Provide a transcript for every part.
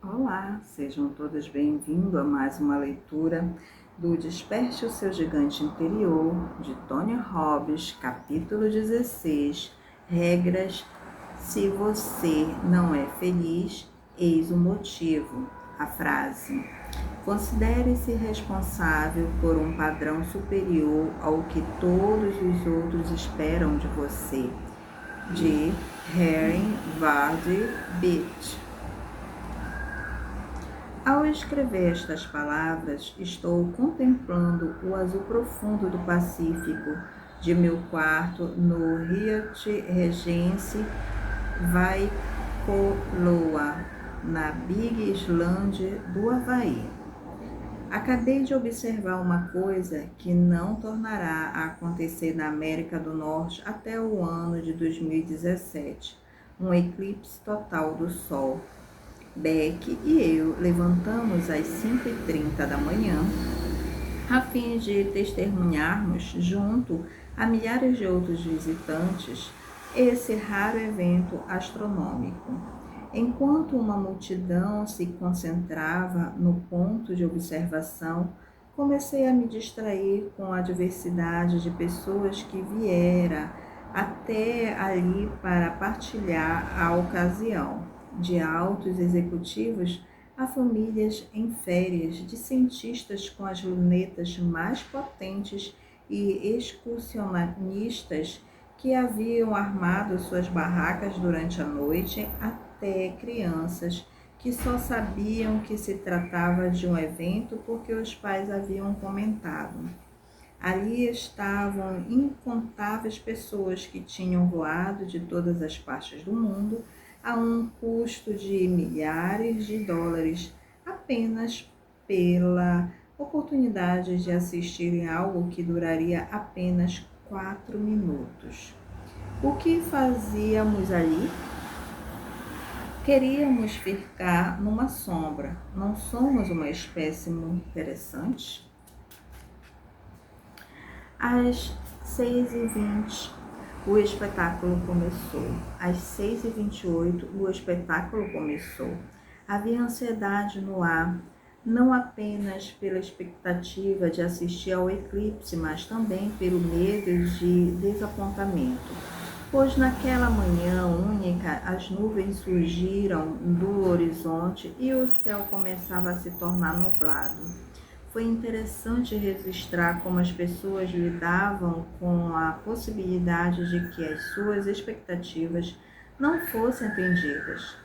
Olá, sejam todos bem-vindos a mais uma leitura do Desperte o Seu Gigante Interior, de Tony Robbins, capítulo 16, Regras. Se você não é feliz, eis o motivo. A frase: considere-se responsável por um padrão superior ao que todos os outros esperam de você, de Harry Vardon Beach. Ao escrever estas palavras, estou contemplando o azul profundo do Pacífico de meu quarto no Hyatt Regency Waikoloa, na Big Island do Havaí. Acabei de observar uma coisa que não tornará a acontecer na América do Norte até o ano de 2017, um eclipse total do Sol. Beck e eu levantamos às 5h30 da manhã a fim de testemunharmos, junto a milhares de outros visitantes, esse raro evento astronômico. Enquanto uma multidão se concentrava no ponto de observação, comecei a me distrair com a diversidade de pessoas que viera até ali para partilhar a ocasião, de altos executivos a famílias em férias, de cientistas com as lunetas mais potentes e excursionistas que haviam armado suas barracas durante a noite, até crianças que só sabiam que se tratava de um evento porque os pais haviam comentado. Ali estavam incontáveis pessoas que tinham voado de todas as partes do mundo a um custo de milhares de dólares, apenas pela oportunidade de assistirem a algo que duraria apenas 4 minutos. O que fazíamos ali? Queríamos ficar numa sombra. Não somos uma espécie muito interessante? Às 6h20, o espetáculo começou. Às 6h28, o espetáculo começou. Havia ansiedade no ar, não apenas pela expectativa de assistir ao eclipse, mas também pelo medo de desapontamento. Pois naquela manhã única, as nuvens surgiram do horizonte e o céu começava a se tornar nublado. Foi interessante registrar como as pessoas lidavam com a possibilidade de que as suas expectativas não fossem atendidas.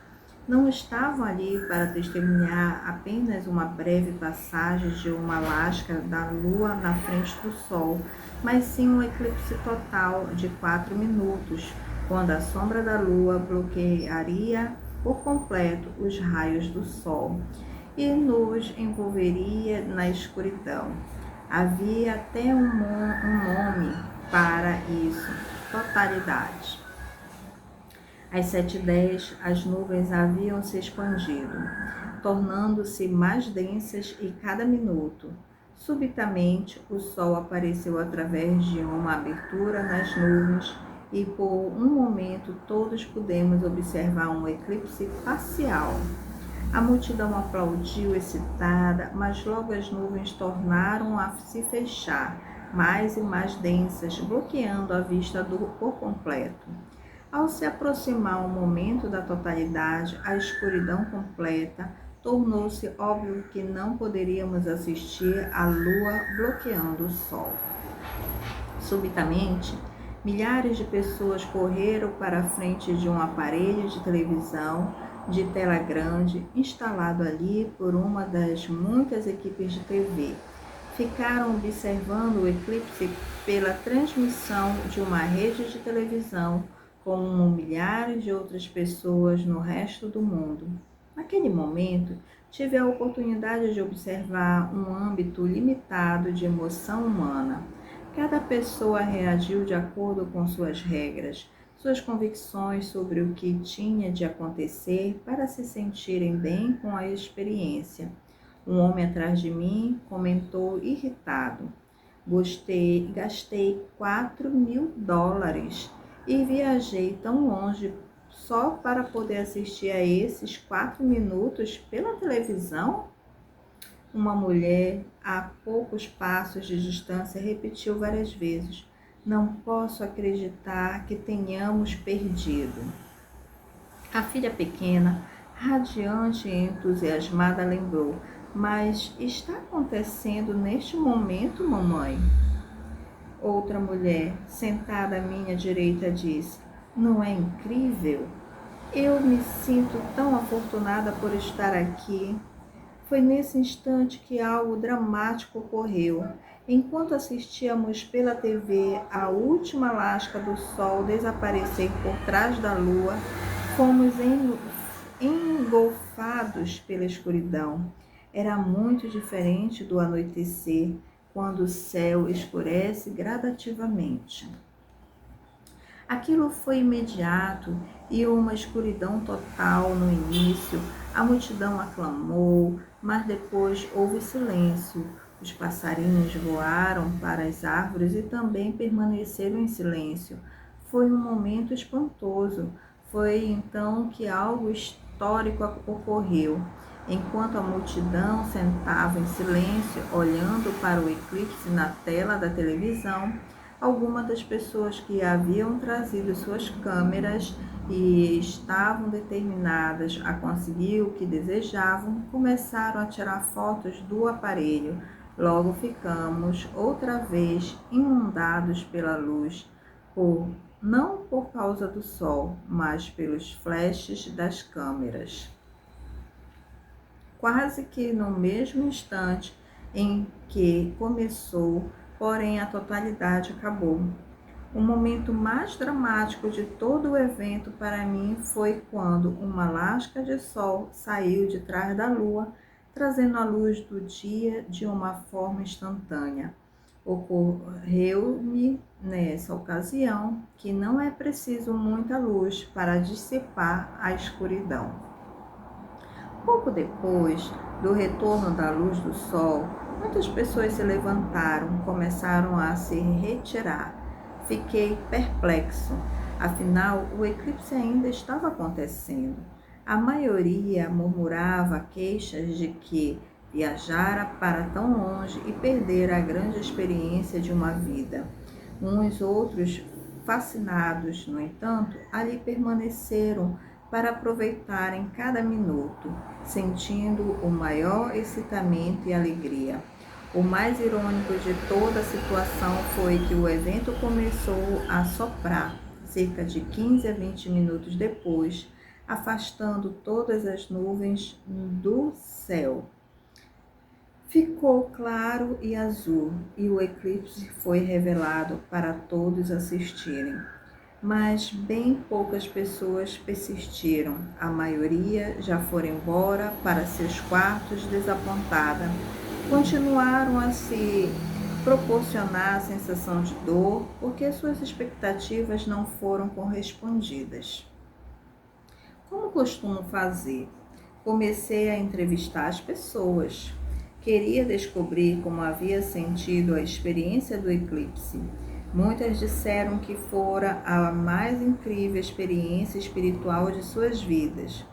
Não estavam ali para testemunhar apenas uma breve passagem de uma lasca da lua na frente do sol, mas sim um eclipse total de 4 minutos, quando a sombra da lua bloquearia por completo os raios do sol e nos envolveria na escuridão. Havia até um nome para isso: totalidade. Às 7h10, as nuvens haviam se expandido, tornando-se mais densas e cada minuto. Subitamente, o sol apareceu através de uma abertura nas nuvens e por um momento todos pudemos observar um eclipse parcial. A multidão aplaudiu excitada, mas logo as nuvens tornaram a se fechar, mais e mais densas, bloqueando a vista por completo. Ao se aproximar o momento da totalidade, a escuridão completa, tornou-se óbvio que não poderíamos assistir à lua bloqueando o sol. Subitamente, milhares de pessoas correram para a frente de um aparelho de televisão de tela grande instalado ali por uma das muitas equipes de TV. Ficaram observando o eclipse pela transmissão de uma rede de televisão, como milhares de outras pessoas no resto do mundo. Naquele momento, tive a oportunidade de observar um âmbito limitado de emoção humana. Cada pessoa reagiu de acordo com suas regras, suas convicções sobre o que tinha de acontecer para se sentirem bem com a experiência. Um homem atrás de mim comentou irritado: gastei $4.000 e viajei tão longe só para poder assistir a esses 4 minutos pela televisão? Uma mulher, a poucos passos de distância, repetiu várias vezes: não posso acreditar que tenhamos perdido. A filha pequena, radiante e entusiasmada, lembrou: mas está acontecendo neste momento, mamãe? Outra mulher, sentada à minha direita, disse: não é incrível? Eu me sinto tão afortunada por estar aqui. Foi nesse instante que algo dramático ocorreu. Enquanto assistíamos pela TV a última lasca do sol desaparecer por trás da lua, fomos engolfados pela escuridão. Era muito diferente do anoitecer, quando o céu escurece gradativamente. Aquilo foi imediato e uma escuridão total no início. A multidão aclamou, mas depois houve silêncio. Os passarinhos voaram para as árvores e também permaneceram em silêncio. Foi um momento espantoso. Foi então que algo histórico ocorreu. Enquanto a multidão sentava em silêncio, olhando para o eclipse na tela da televisão, algumas das pessoas que haviam trazido suas câmeras e estavam determinadas a conseguir o que desejavam, começaram a tirar fotos do aparelho. Logo ficamos outra vez inundados pela luz, não por causa do sol, mas pelos flashes das câmeras. Quase que no mesmo instante em que começou, porém a totalidade acabou. O momento mais dramático de todo o evento para mim foi quando uma lasca de sol saiu de trás da lua, trazendo a luz do dia de uma forma instantânea. Ocorreu-me nessa ocasião que não é preciso muita luz para dissipar a escuridão. Pouco depois do retorno da luz do sol, muitas pessoas se levantaram, começaram a se retirar. Fiquei perplexo, afinal o eclipse ainda estava acontecendo. A maioria murmurava queixas de que viajara para tão longe e perdera a grande experiência de uma vida. Uns outros, fascinados, no entanto, ali permaneceram para aproveitarem cada minuto, sentindo o maior excitamento e alegria. O mais irônico de toda a situação foi que o evento começou a soprar, cerca de 15 a 20 minutos depois, afastando todas as nuvens do céu. Ficou claro e azul, e o eclipse foi revelado para todos assistirem. Mas bem poucas pessoas persistiram. A maioria já foram embora para seus quartos desapontada. Continuaram a se proporcionar a sensação de dor porque suas expectativas não foram correspondidas. Como costumo fazer? Comecei a entrevistar as pessoas. Queria descobrir como havia sentido a experiência do eclipse. Muitas disseram que fora a mais incrível experiência espiritual de suas vidas.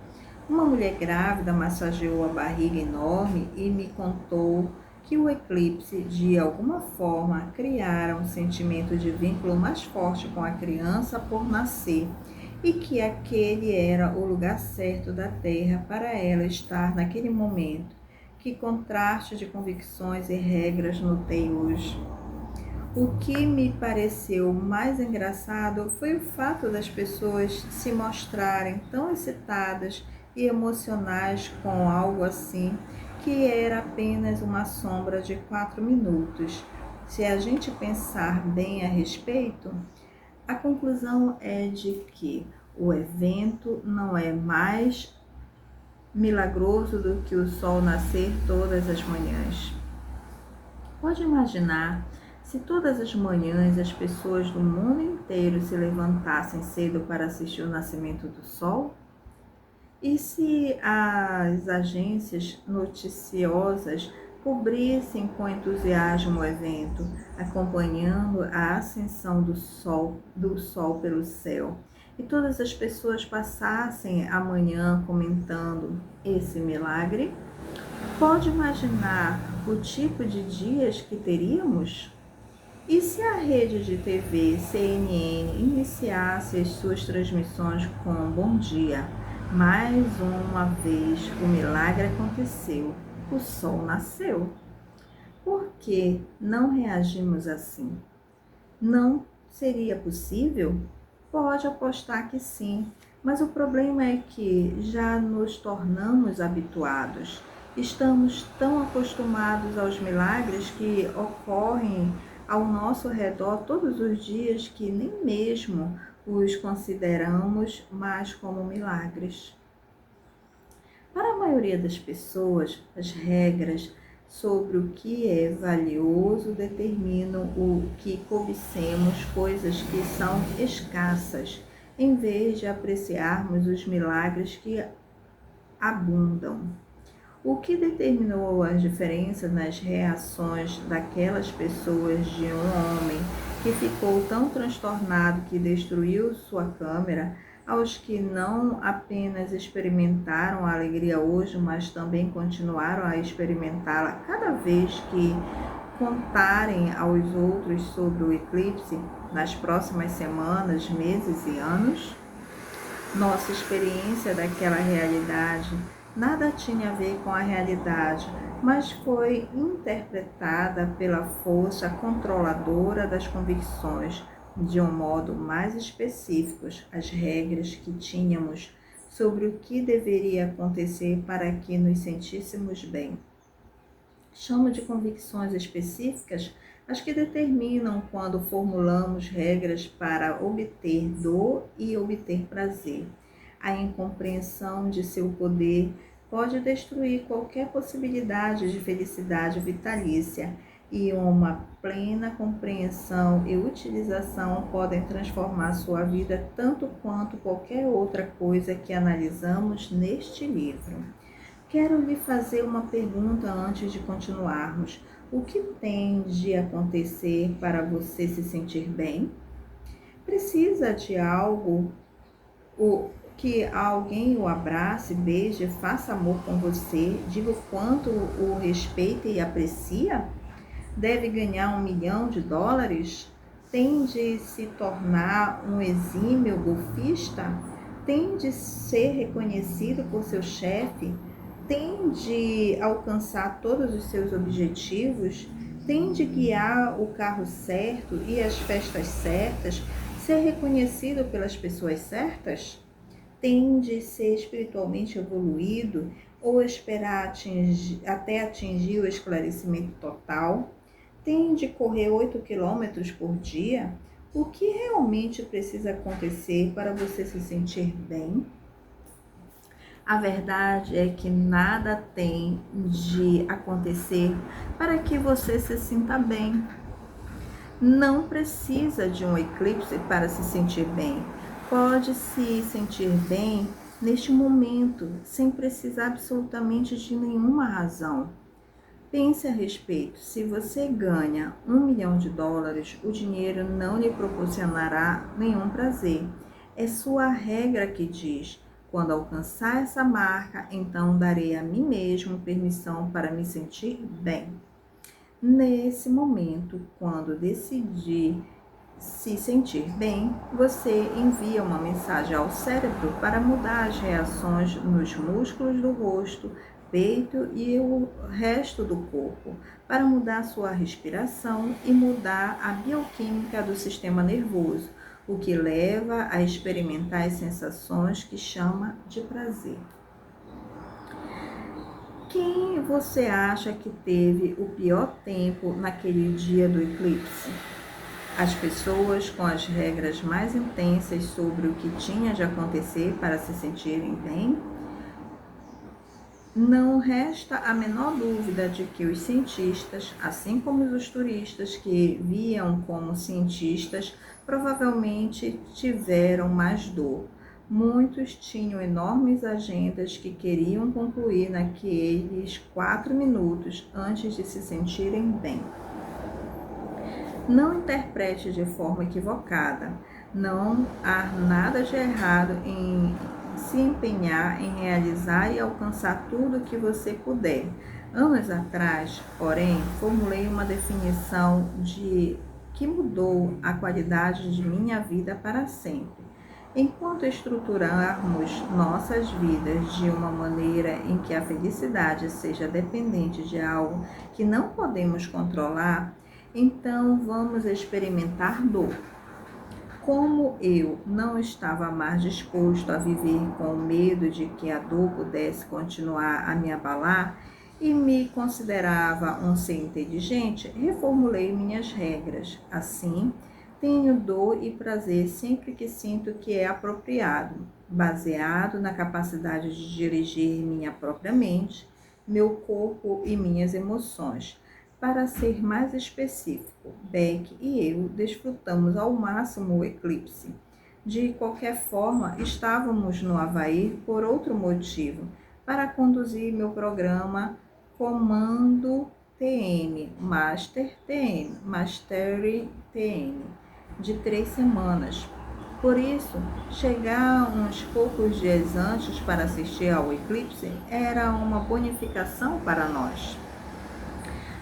Uma mulher grávida massageou a barriga enorme e me contou que o eclipse, de alguma forma, criara um sentimento de vínculo mais forte com a criança por nascer e que aquele era o lugar certo da Terra para ela estar naquele momento. Que contraste de convicções e regras notei hoje. O que me pareceu mais engraçado foi o fato das pessoas se mostrarem tão excitadas e emocionais com algo assim, que era apenas uma sombra de 4 minutos. Se a gente pensar bem a respeito, a conclusão é de que o evento não é mais milagroso do que o sol nascer todas as manhãs. Pode imaginar se todas as manhãs as pessoas do mundo inteiro se levantassem cedo para assistir o nascimento do sol? E se as agências noticiosas cobrissem com entusiasmo o evento, acompanhando a ascensão do sol pelo céu? e todas as pessoas passassem a manhã comentando esse milagre? Pode imaginar o tipo de dias que teríamos? E se a rede de TV CNN iniciasse as suas transmissões com bom dia? Mais uma vez o milagre aconteceu, o sol nasceu. Por que não reagimos assim? Não seria possível? Pode apostar que sim, mas o problema é que já nos tornamos habituados. Estamos tão acostumados aos milagres que ocorrem ao nosso redor todos os dias que nem mesmo os consideramos mais como milagres. Para a maioria das pessoas, as regras sobre o que é valioso determinam o que cobicemos coisas que são escassas, em vez de apreciarmos os milagres que abundam. O que determinou as diferenças nas reações daquelas pessoas de um homem que ficou tão transtornado que destruiu sua câmera, aos que não apenas experimentaram a alegria hoje, mas também continuaram a experimentá-la cada vez que contarem aos outros sobre o eclipse nas próximas semanas, meses e anos? Nossa experiência daquela realidade nada tinha a ver com a realidade, mas foi interpretada pela força controladora das convicções, de um modo mais específico, as regras que tínhamos sobre o que deveria acontecer para que nos sentíssemos bem. Chamo de convicções específicas as que determinam quando formulamos regras para obter dor e obter prazer. A incompreensão de seu poder pode destruir qualquer possibilidade de felicidade vitalícia, e uma plena compreensão e utilização podem transformar sua vida tanto quanto qualquer outra coisa que analisamos neste livro. Quero lhe fazer uma pergunta antes de continuarmos. O que tem de acontecer para você se sentir bem? Precisa de algo que alguém o abrace, beije, faça amor com você, diga o quanto o respeita e aprecia? Deve ganhar $1 milhão? Tem de se tornar um exímio golfista? Tem de ser reconhecido por seu chefe? Tem de alcançar todos os seus objetivos? Tem de guiar o carro certo e as festas certas? Ser reconhecido pelas pessoas certas? Tem de ser espiritualmente evoluído ou esperar até atingir o esclarecimento total? Tem de correr 8 quilômetros por dia? O que realmente precisa acontecer para você se sentir bem? A verdade é que nada tem de acontecer para que você se sinta bem. Não precisa de um eclipse para se sentir bem. Pode se sentir bem neste momento, sem precisar absolutamente de nenhuma razão. Pense a respeito. Se você ganha $1 milhão, o dinheiro não lhe proporcionará nenhum prazer. É sua regra que diz: quando alcançar essa marca, então darei a mim mesmo permissão para me sentir bem. Nesse momento, quando decidir se sentir bem, você envia uma mensagem ao cérebro para mudar as reações nos músculos do rosto, peito e o resto do corpo, para mudar sua respiração e mudar a bioquímica do sistema nervoso, o que leva a experimentar as sensações que chama de prazer. Quem você acha que teve o pior tempo naquele dia do eclipse? As pessoas com as regras mais intensas sobre o que tinha de acontecer para se sentirem bem? Não resta a menor dúvida de que os cientistas, assim como os turistas que viam como cientistas, provavelmente tiveram mais dor. Muitos tinham enormes agendas que queriam concluir naqueles 4 minutos antes de se sentirem bem. Não interprete de forma equivocada. Não há nada de errado em se empenhar em realizar e alcançar tudo o que você puder. Anos atrás, porém, formulei uma definição que mudou a qualidade de minha vida para sempre. Enquanto estruturarmos nossas vidas de uma maneira em que a felicidade seja dependente de algo que não podemos controlar, então vamos experimentar dor. Como eu não estava mais disposto a viver com medo de que a dor pudesse continuar a me abalar e me considerava um ser inteligente, reformulei minhas regras. Assim, tenho dor e prazer sempre que sinto que é apropriado, baseado na capacidade de dirigir minha própria mente, meu corpo e minhas emoções. Para ser mais específico, Beck e eu desfrutamos ao máximo o eclipse. De qualquer forma, estávamos no Havaí por outro motivo, para conduzir meu programa Comando TM, Mastery TM, de 3 semanas. Por isso, chegar uns poucos dias antes para assistir ao eclipse era uma bonificação para nós.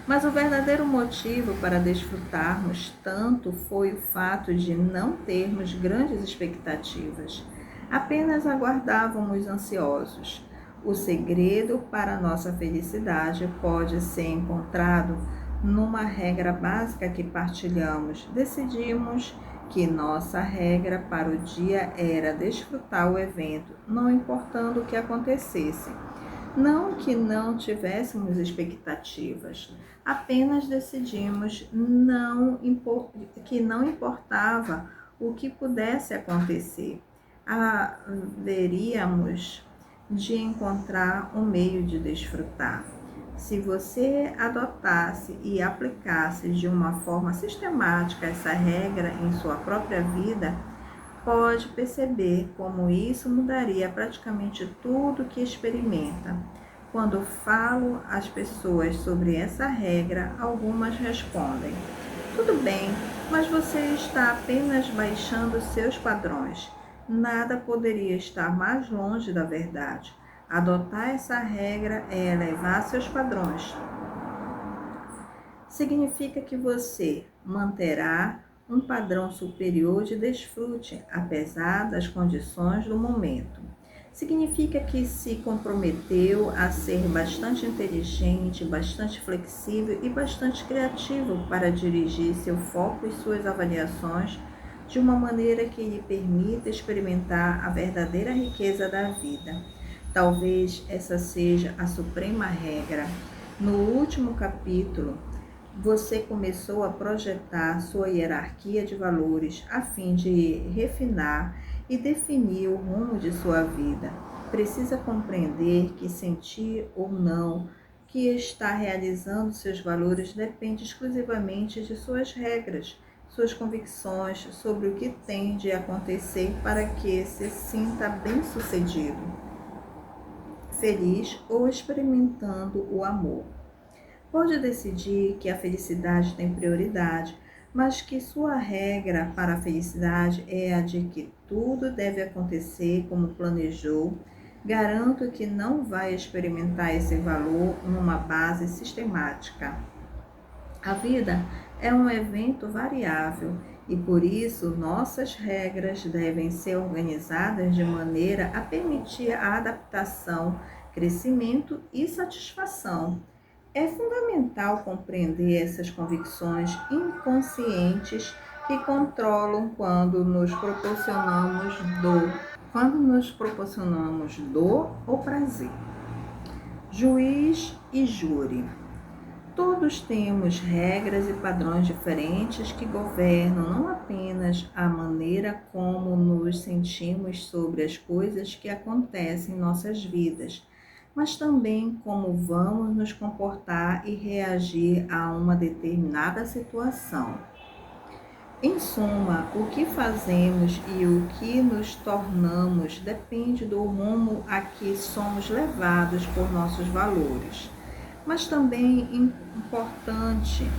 Mas o verdadeiro motivo para desfrutarmos tanto foi o fato de não termos grandes expectativas. Apenas aguardávamos ansiosos. O segredo para nossa felicidade pode ser encontrado numa regra básica que partilhamos. Decidimos que nossa regra para o dia era desfrutar o evento, não importando o que acontecesse. Não que não tivéssemos expectativas, apenas decidimos que não importava o que pudesse acontecer, haveríamos de encontrar um meio de desfrutar. Se você adotasse e aplicasse de uma forma sistemática essa regra em sua própria vida, pode perceber como isso mudaria praticamente tudo que experimenta. Quando falo às pessoas sobre essa regra, algumas respondem: tudo bem, mas você está apenas baixando seus padrões. Nada poderia estar mais longe da verdade. Adotar essa regra é elevar seus padrões. Significa que você manterá um padrão superior de desfrute, apesar das condições do momento. Significa que se comprometeu a ser bastante inteligente, bastante flexível e bastante criativo para dirigir seu foco e suas avaliações de uma maneira que lhe permita experimentar a verdadeira riqueza da vida. Talvez essa seja a suprema regra. No último capítulo, você começou a projetar sua hierarquia de valores a fim de refinar e definir o rumo de sua vida. Precisa compreender que sentir ou não que está realizando seus valores depende exclusivamente de suas regras, suas convicções sobre o que tem de acontecer para que se sinta bem-sucedido, feliz ou experimentando o amor. Pode decidir que a felicidade tem prioridade, mas que sua regra para a felicidade é a de que tudo deve acontecer como planejou. Garanto que não vai experimentar esse valor numa base sistemática. A vida é um evento variável e por isso nossas regras devem ser organizadas de maneira a permitir a adaptação, crescimento e satisfação. É fundamental compreender essas convicções inconscientes que controlam quando nos proporcionamos dor ou prazer. Juiz e júri. Todos temos regras e padrões diferentes que governam não apenas a maneira como nos sentimos sobre as coisas que acontecem em nossas vidas, mas também como vamos nos comportar e reagir a uma determinada situação. Em suma, o que fazemos e o que nos tornamos depende do rumo a que somos levados por nossos valores. Mas também importante,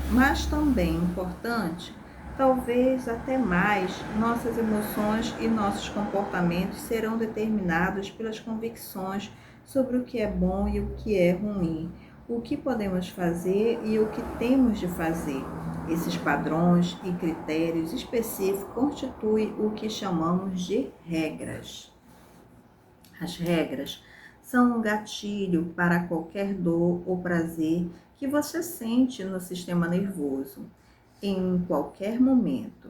Talvez até mais, nossas emoções e nossos comportamentos serão determinados pelas convicções sobre o que é bom e o que é ruim, o que podemos fazer e o que temos de fazer. Esses padrões e critérios específicos constituem o que chamamos de regras. As regras são um gatilho para qualquer dor ou prazer que você sente no sistema nervoso, em qualquer momento.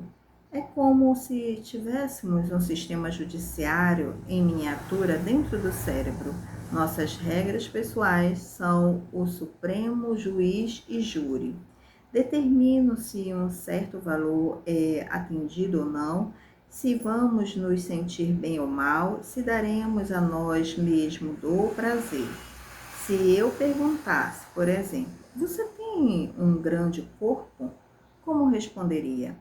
É como se tivéssemos um sistema judiciário em miniatura dentro do cérebro. Nossas regras pessoais são o supremo juiz e júri. Determinam se um certo valor é atendido ou não, se vamos nos sentir bem ou mal, se daremos a nós mesmos dor ou prazer. Se eu perguntasse, por exemplo, você tem um grande corpo? Como responderia?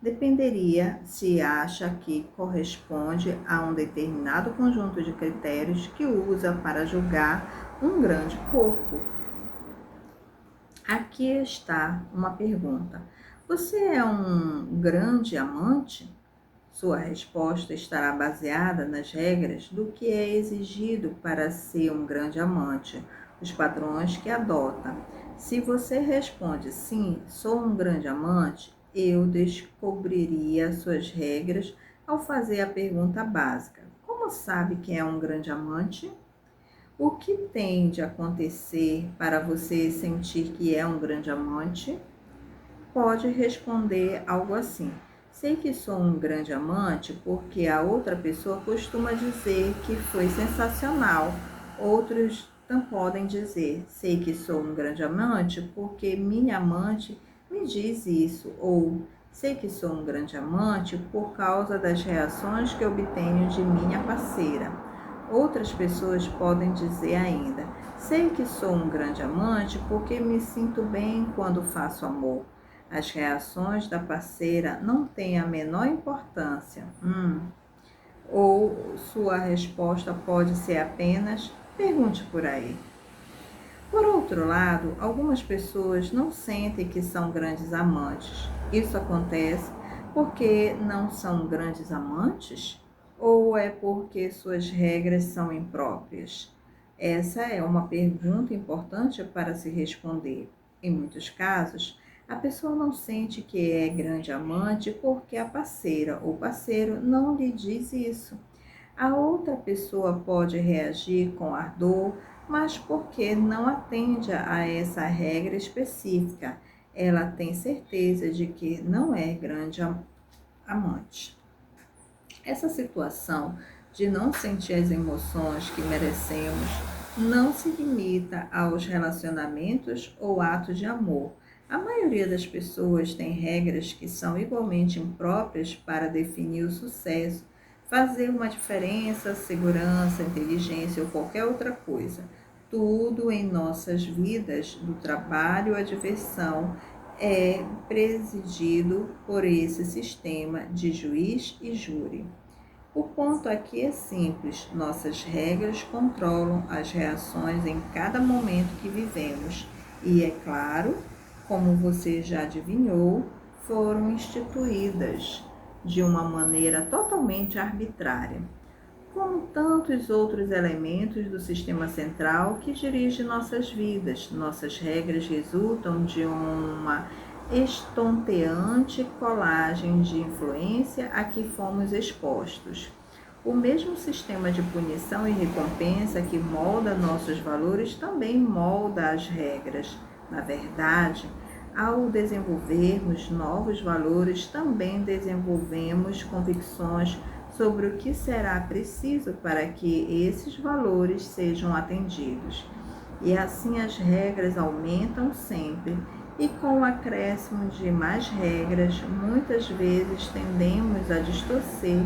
Dependeria se acha que corresponde a um determinado conjunto de critérios que usa para julgar um grande corpo. Aqui está uma pergunta. Você é um grande amante? Sua resposta estará baseada nas regras do que é exigido para ser um grande amante, os padrões que adota. Se você responde sim, sou um grande amante, eu descobriria suas regras ao fazer a pergunta básica. Como sabe que é um grande amante? O que tem de acontecer para você sentir que é um grande amante? Pode responder algo assim: sei que sou um grande amante porque a outra pessoa costuma dizer que foi sensacional. Outros podem dizer: sei que sou um grande amante porque minha amante me diz isso. Ou sei que sou um grande amante por causa das reações que obtenho de minha parceira. Outras pessoas podem dizer ainda: sei que sou um grande amante porque me sinto bem quando faço amor. As reações da parceira não têm a menor importância. Ou sua resposta pode ser apenas: pergunte por aí. Por outro lado, algumas pessoas não sentem que são grandes amantes. Isso acontece porque não são grandes amantes? Ou é porque suas regras são impróprias? Essa é uma pergunta importante para se responder. Em muitos casos, a pessoa não sente que é grande amante porque a parceira ou parceiro não lhe diz isso. A outra pessoa pode reagir com ardor, mas porque não atende a essa regra específica. Ela tem certeza de que não é grande amante. Essa situação de não sentir as emoções que merecemos não se limita aos relacionamentos ou atos de amor. A maioria das pessoas tem regras que são igualmente impróprias para definir o sucesso, fazer uma diferença, segurança, inteligência ou qualquer outra coisa. Tudo em nossas vidas, do trabalho à diversão, é presidido por esse sistema de juiz e júri. O ponto aqui é simples: nossas regras controlam as reações em cada momento que vivemos e, é claro, como você já adivinhou, foram instituídas de uma maneira totalmente arbitrária, como tantos outros elementos do sistema central que dirige nossas vidas. Nossas regras resultam de uma estonteante colagem de influência a que fomos expostos. O mesmo sistema de punição e recompensa que molda nossos valores também molda as regras. Na verdade, ao desenvolvermos novos valores, também desenvolvemos convicções sobre o que será preciso para que esses valores sejam atendidos. E assim as regras aumentam sempre, e com o acréscimo de mais regras, muitas vezes tendemos a distorcer,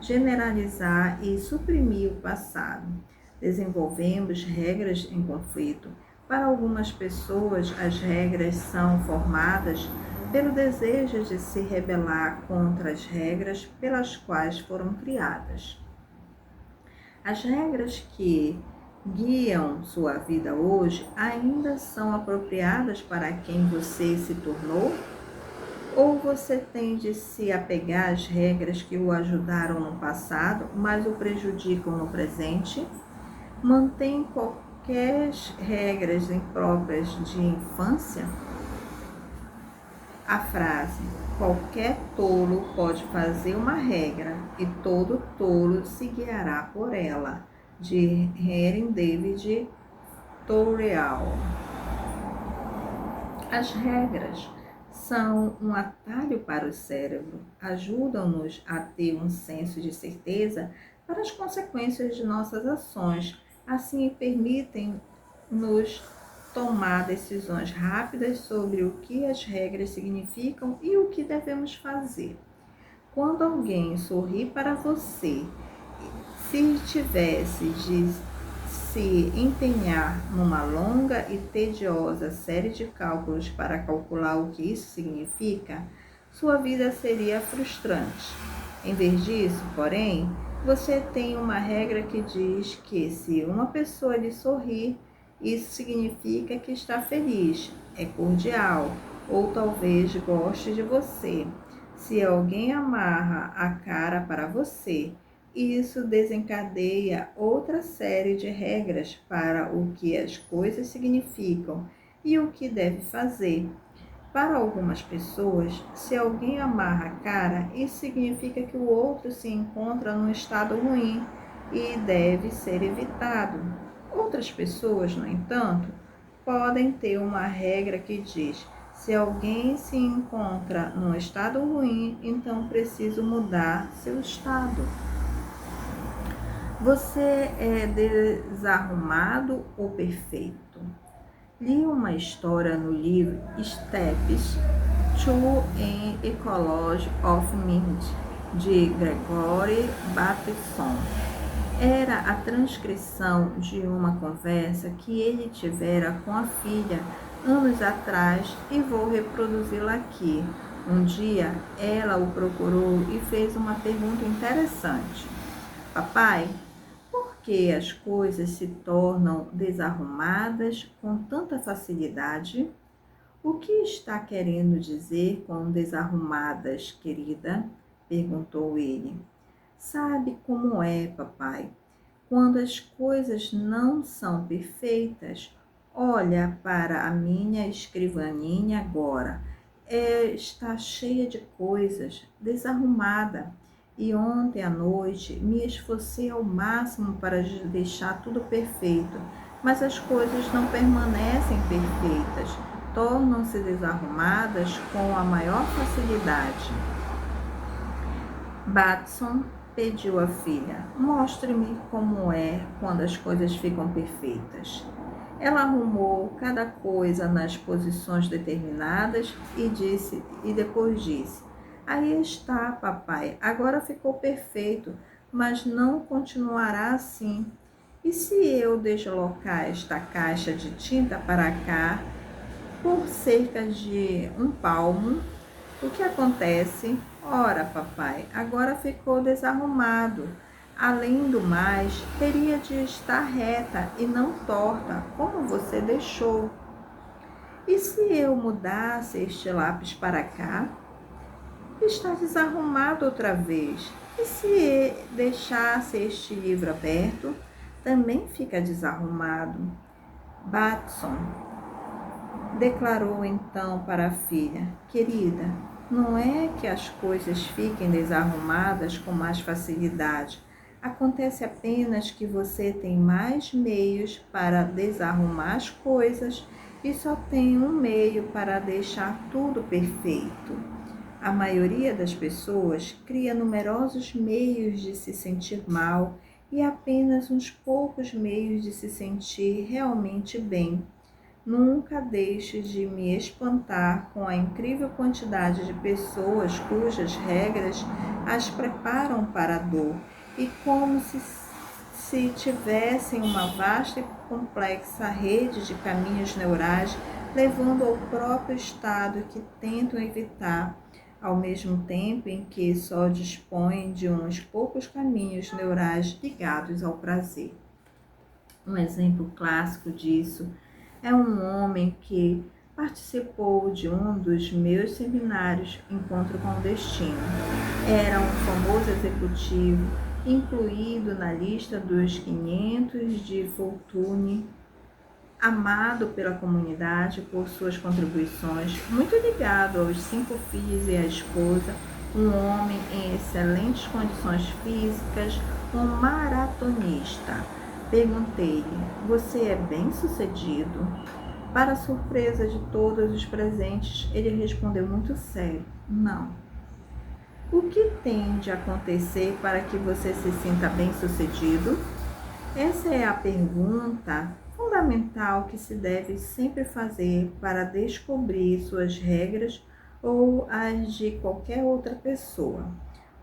generalizar e suprimir o passado. Desenvolvemos regras em conflito. Para algumas pessoas, as regras são formadas pelo desejo de se rebelar contra as regras pelas quais foram criadas. As regras que guiam sua vida hoje ainda são apropriadas para quem você se tornou? Ou você tende a se apegar às regras que o ajudaram no passado, mas o prejudicam no presente? Mantém qualquer regras impróprias de infância? A frase "qualquer tolo pode fazer uma regra e todo tolo se guiará por ela", de Henry David Thoreau. As regras são um atalho para o cérebro, ajudam-nos a ter um senso de certeza para as consequências de nossas ações, assim permitem-nos tomar decisões rápidas sobre o que as regras significam e o que devemos fazer. Quando alguém sorri para você, se tivesse de se empenhar numa longa e tediosa série de cálculos para calcular o que isso significa, sua vida seria frustrante. Em vez disso, porém, você tem uma regra que diz que se uma pessoa lhe sorrir, isso significa que está feliz, é cordial ou talvez goste de você. Se alguém amarra a cara para você, isso desencadeia outra série de regras para o que as coisas significam e o que deve fazer. Para algumas pessoas, se alguém amarra a cara, isso significa que o outro se encontra num estado ruim e deve ser evitado. Outras pessoas, no entanto, podem ter uma regra que diz: se alguém se encontra num estado ruim, então preciso mudar seu estado. Você é desarrumado ou perfeito? Li uma história no livro Steps to an Ecology of Mind, de Gregory Bateson. Era a transcrição de uma conversa que ele tivera com a filha anos atrás e vou reproduzi-la aqui. Um dia, ela o procurou e fez uma pergunta interessante. Papai, por que as coisas se tornam desarrumadas com tanta facilidade? O que está querendo dizer com desarrumadas, querida? Perguntou ele. Sabe como é, papai? Quando as coisas não são perfeitas, olha para a minha escrivaninha agora. Está cheia de coisas, desarrumada. E ontem à noite me esforcei ao máximo para deixar tudo perfeito, mas as coisas não permanecem perfeitas, tornam-se desarrumadas com a maior facilidade. Batson pediu à filha: mostre-me como é quando as coisas ficam perfeitas. Ela arrumou cada coisa nas posições determinadas e depois disse: aí está, papai, agora ficou perfeito, mas não continuará assim. E se eu deslocar esta caixa de tinta para cá por cerca de 1 palmo, o que acontece? Ora, papai, agora ficou desarrumado. Além do mais, teria de estar reta e não torta, como você deixou. E se eu mudasse este lápis para cá? Está desarrumado outra vez. E se deixasse este livro aberto? Também fica desarrumado. Batson declarou então para a filha: querida, não é que as coisas fiquem desarrumadas com mais facilidade. Acontece apenas que você tem mais meios para desarrumar as coisas e só tem um meio para deixar tudo perfeito. A maioria das pessoas cria numerosos meios de se sentir mal e apenas uns poucos meios de se sentir realmente bem. Nunca deixe de me espantar com a incrível quantidade de pessoas cujas regras as preparam para a dor e como se tivessem uma vasta e complexa rede de caminhos neurais levando ao próprio estado que tentam evitar, ao mesmo tempo em que só dispõem de uns poucos caminhos neurais ligados ao prazer. Um exemplo clássico disso é um homem que participou de um dos meus seminários Encontro com o Destino. Era um famoso executivo, incluído na lista dos 500 de Fortune, amado pela comunidade por suas contribuições, muito ligado aos 5 filhos e à esposa, um homem em excelentes condições físicas, um maratonista. Perguntei-lhe: você é bem-sucedido? Para surpresa de todos os presentes, ele respondeu muito sério: não. O que tem de acontecer para que você se sinta bem-sucedido? Essa é a pergunta fundamental que se deve sempre fazer para descobrir suas regras ou as de qualquer outra pessoa.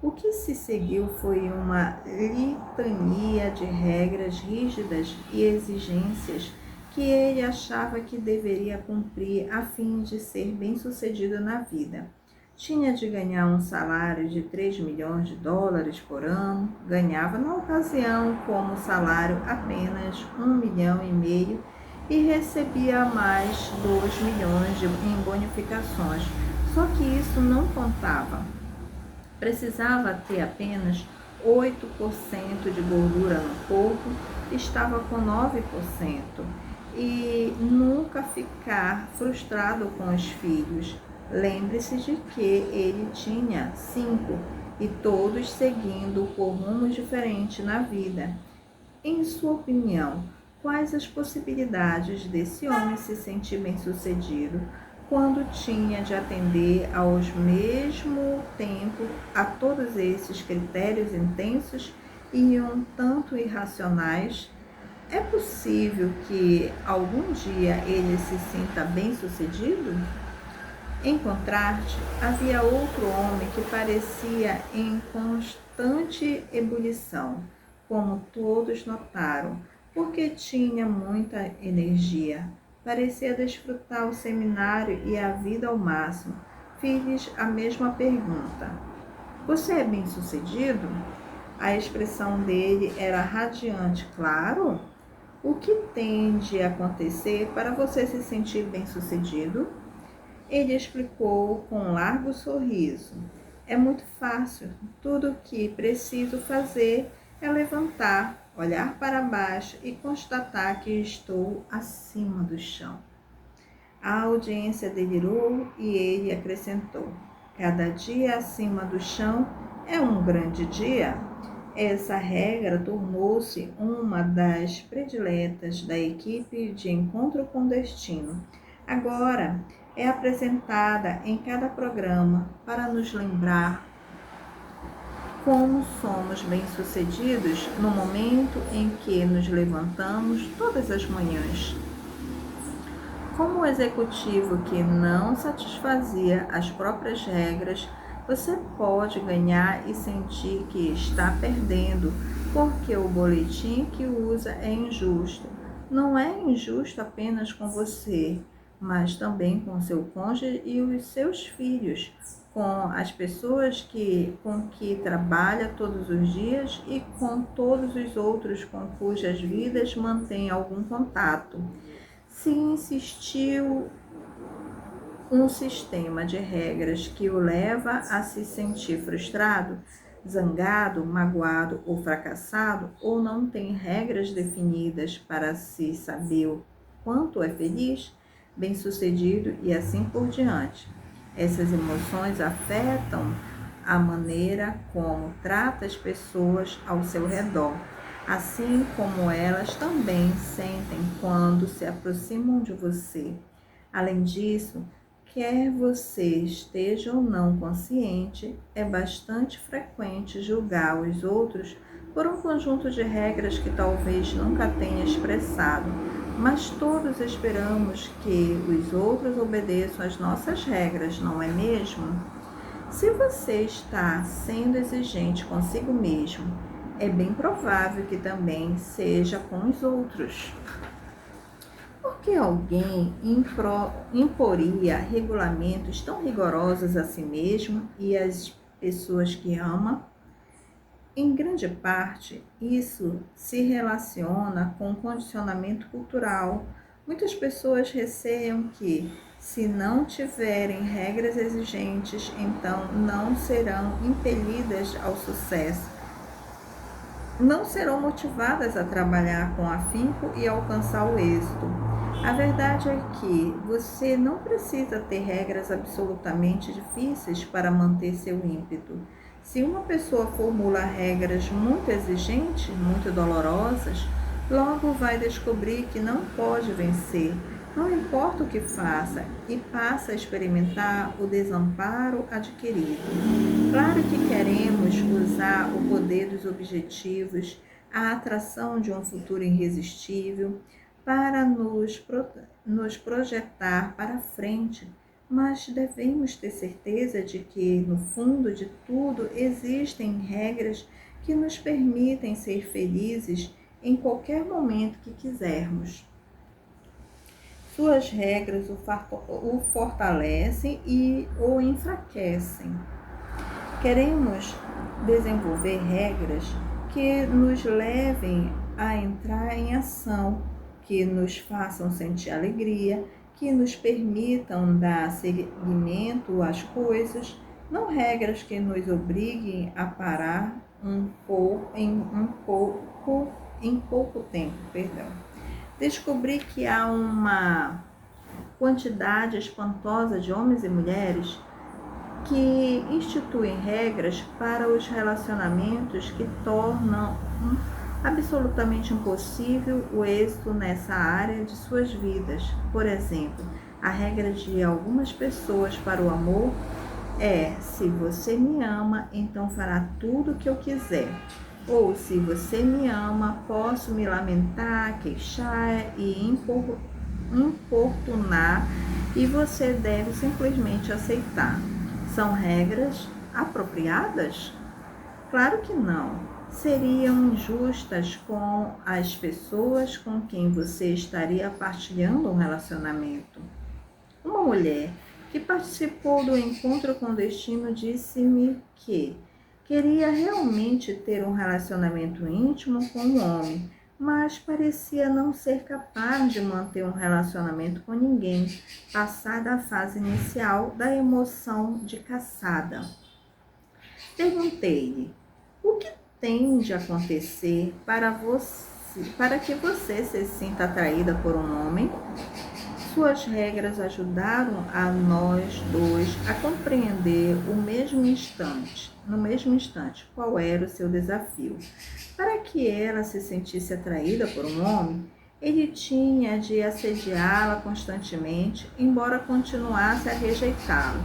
O que se seguiu foi uma litania de regras rígidas e exigências que ele achava que deveria cumprir a fim de ser bem-sucedido na vida. Tinha de ganhar um salário de 3 milhões de dólares por ano, ganhava na ocasião como salário apenas 1,5 milhão e recebia mais 2 milhões em bonificações. Só que isso não contava. Precisava ter apenas 8% de gordura no corpo, estava com 9%. E nunca ficar frustrado com os filhos. Lembre-se de que ele tinha 5 e todos seguindo por rumos diferentes na vida. Em sua opinião, quais as possibilidades desse homem se sentir bem-sucedido quando tinha de atender ao mesmo tempo a todos esses critérios intensos e um tanto irracionais? É possível que algum dia ele se sinta bem-sucedido? Em contraste, havia outro homem que parecia em constante ebulição, como todos notaram, porque tinha muita energia. Parecia desfrutar o seminário e a vida ao máximo. Fiz-lhes a mesma pergunta: você é bem-sucedido? A expressão dele era radiante. Claro. O que tem de acontecer para você se sentir bem-sucedido? Ele explicou com um largo sorriso: é muito fácil. Tudo o que preciso fazer é levantar, olhar para baixo e constatar que estou acima do chão. A audiência delirou e ele acrescentou: cada dia acima do chão é um grande dia. Essa regra tornou-se uma das prediletas da equipe de Encontro com o Destino. Agora é apresentada em cada programa para nos lembrar como somos bem-sucedidos no momento em que nos levantamos todas as manhãs. Como o executivo que não satisfazia as próprias regras, você pode ganhar e sentir que está perdendo, porque o boletim que usa é injusto. Não é injusto apenas com você, mas também com seu cônjuge e os seus filhos, com as pessoas com que trabalha todos os dias e com todos os outros com cujas vidas mantém algum contato. Se insistiu um sistema de regras que o leva a se sentir frustrado, zangado, magoado ou fracassado, ou não tem regras definidas para se saber o quanto é feliz, bem-sucedido e assim por diante. Essas emoções afetam a maneira como trata as pessoas ao seu redor, assim como elas também sentem quando se aproximam de você. Além disso, quer você esteja ou não consciente, é bastante frequente julgar os outros por um conjunto de regras que talvez nunca tenha expressado, mas todos esperamos que os outros obedeçam às nossas regras, não é mesmo? Se você está sendo exigente consigo mesmo, é bem provável que também seja com os outros. Por que alguém imporia regulamentos tão rigorosos a si mesmo e às pessoas que ama? Em grande parte, isso se relaciona com o condicionamento cultural. Muitas pessoas receiam que, Se não tiverem regras exigentes, então não serão impelidas ao sucesso. Não serão motivadas a trabalhar com afinco e alcançar o êxito. A verdade é que você não precisa ter regras absolutamente difíceis para manter seu ímpeto. Se uma pessoa formula regras muito exigentes, muito dolorosas, logo vai descobrir que não pode vencer, não importa o que faça, e passa a experimentar o desamparo adquirido. Claro que queremos usar o poder dos objetivos, a atração de um futuro irresistível, para nos projetar para frente, mas devemos ter certeza de que, no fundo de tudo, existem regras que nos permitem ser felizes em qualquer momento que quisermos. Suas regras o fortalecem e o enfraquecem. Queremos desenvolver regras que nos levem a entrar em ação, que nos façam sentir alegria, que nos permitam dar seguimento às coisas, não regras que nos obriguem a parar em pouco tempo. Descobri que há uma quantidade espantosa de homens e mulheres que instituem regras para os relacionamentos que tornam absolutamente impossível o êxito nessa área de suas vidas. Por exemplo, a regra de algumas pessoas para o amor é: se você me ama, então fará tudo o que eu quiser. Ou, se você me ama, posso me lamentar, queixar e importunar, e você deve simplesmente aceitar. São regras apropriadas? Claro que não. Seriam injustas com as pessoas com quem você estaria partilhando um relacionamento. Uma mulher que participou do encontro com o destino disse-me que queria realmente ter um relacionamento íntimo com um homem, mas parecia não ser capaz de manter um relacionamento com ninguém, passada a fase inicial da emoção de caçada. Perguntei-lhe: o que tem de acontecer para que você se sinta atraída por um homem? Suas regras ajudaram a nós dois a compreender no mesmo instante qual era o seu desafio. Para que ela se sentisse atraída por um homem, ele tinha de assediá-la constantemente, embora continuasse a rejeitá-lo.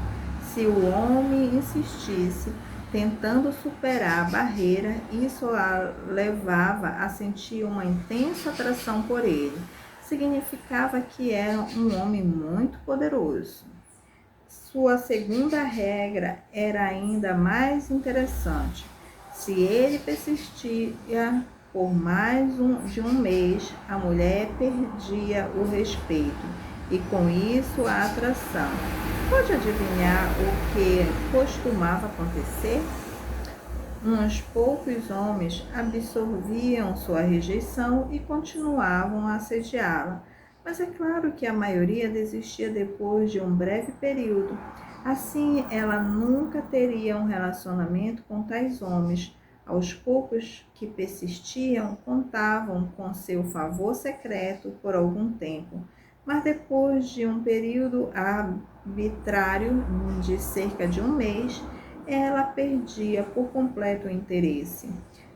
Se o homem insistisse, tentando superar a barreira, isso a levava a sentir uma intensa atração por ele. Significava que era um homem muito poderoso. Sua segunda regra era ainda mais interessante. Se ele persistia por mais de um mês, a mulher perdia o respeito e, com isso, a atração. Pode adivinhar o que costumava acontecer? Uns poucos homens absorviam sua rejeição e continuavam a assediá-la, mas é claro que a maioria desistia depois de um breve período. Assim, ela nunca teria um relacionamento com tais homens. Aos poucos que persistiam, contavam com seu favor secreto por algum tempo, mas depois de um período arbitrário de cerca de um mês, ela perdia por completo o interesse.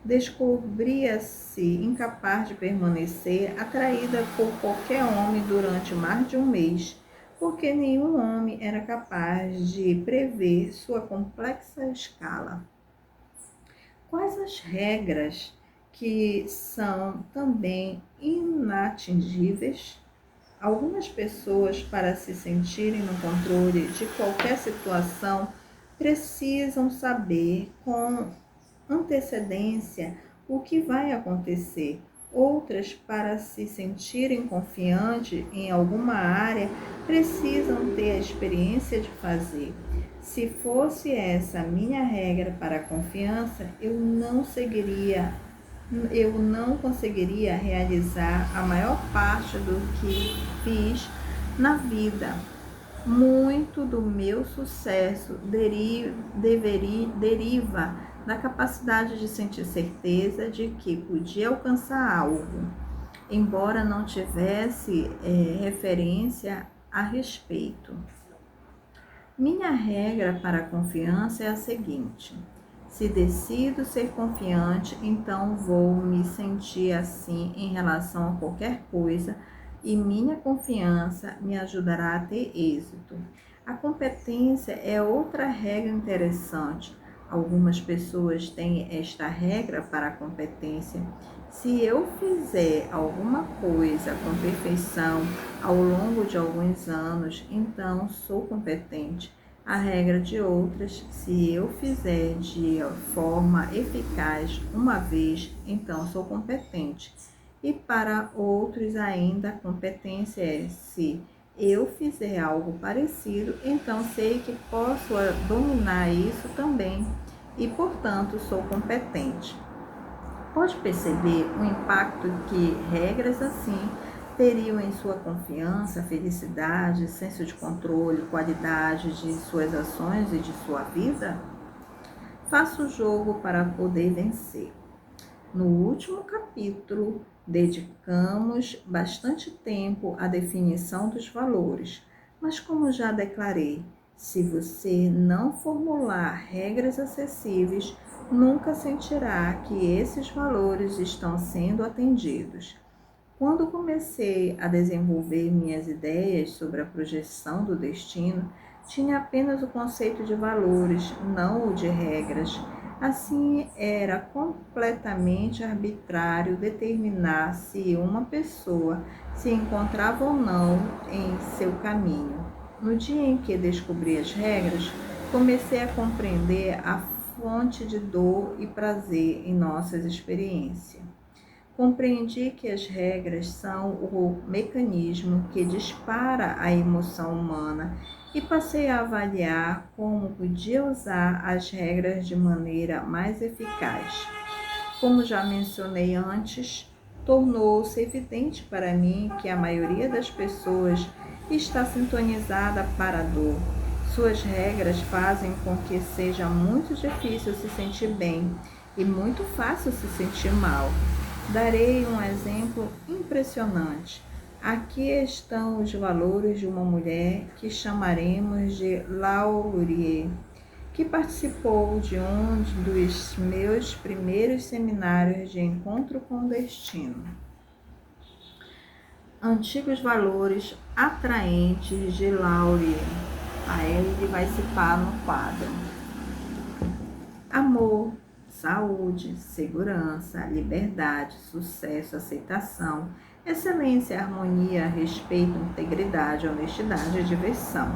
Descobria-se incapaz de permanecer atraída por qualquer homem durante mais de um mês, porque nenhum homem era capaz de prever sua complexa escala. Quais as regras que são também inatingíveis? Algumas pessoas, para se sentirem no controle de qualquer situação, precisam saber com antecedência o que vai acontecer. Outras, para se sentirem confiantes em alguma área, precisam ter a experiência de fazer. Se fosse essa a minha regra para a confiança, eu não conseguiria realizar a maior parte do que fiz na vida. Muito do meu sucesso deriva da capacidade de sentir certeza de que podia alcançar algo, embora não tivesse referência a respeito. Minha regra para a confiança é a seguinte: se decido ser confiante, então vou me sentir assim em relação a qualquer coisa e minha confiança me ajudará a ter êxito. A competência é outra regra interessante. Algumas pessoas têm esta regra para a competência. Se eu fizer alguma coisa com perfeição ao longo de alguns anos, então sou competente. A regra de outras, se eu fizer de forma eficaz uma vez, então sou competente. E para outros ainda, a competência é se eu fizer algo parecido, então sei que posso dominar isso também e, portanto, sou competente. Pode perceber o impacto que regras assim teriam em sua confiança, felicidade, senso de controle, qualidade de suas ações e de sua vida? Faça o jogo para poder vencer. No último capítulo, dedicamos bastante tempo à definição dos valores, mas como já declarei, se você não formular regras acessíveis, nunca sentirá que esses valores estão sendo atendidos. Quando comecei a desenvolver minhas ideias sobre a projeção do destino, tinha apenas o conceito de valores, não o de regras. Assim, era completamente arbitrário determinar se uma pessoa se encontrava ou não em seu caminho. No dia em que descobri as regras, comecei a compreender a fonte de dor e prazer em nossas experiências. Compreendi que as regras são o mecanismo que dispara a emoção humana e passei a avaliar como podia usar as regras de maneira mais eficaz. Como já mencionei antes, tornou-se evidente para mim que a maioria das pessoas está sintonizada para a dor. Suas regras fazem com que seja muito difícil se sentir bem e muito fácil se sentir mal. Darei um exemplo impressionante. Aqui estão os valores de uma mulher que chamaremos de Laurier, que participou de um dos meus primeiros seminários de encontro com o destino. Antigos valores atraentes de Laurier. Aí ele vai citar no quadro: amor, saúde, segurança, liberdade, sucesso, aceitação, excelência, harmonia, respeito, integridade, honestidade e diversão.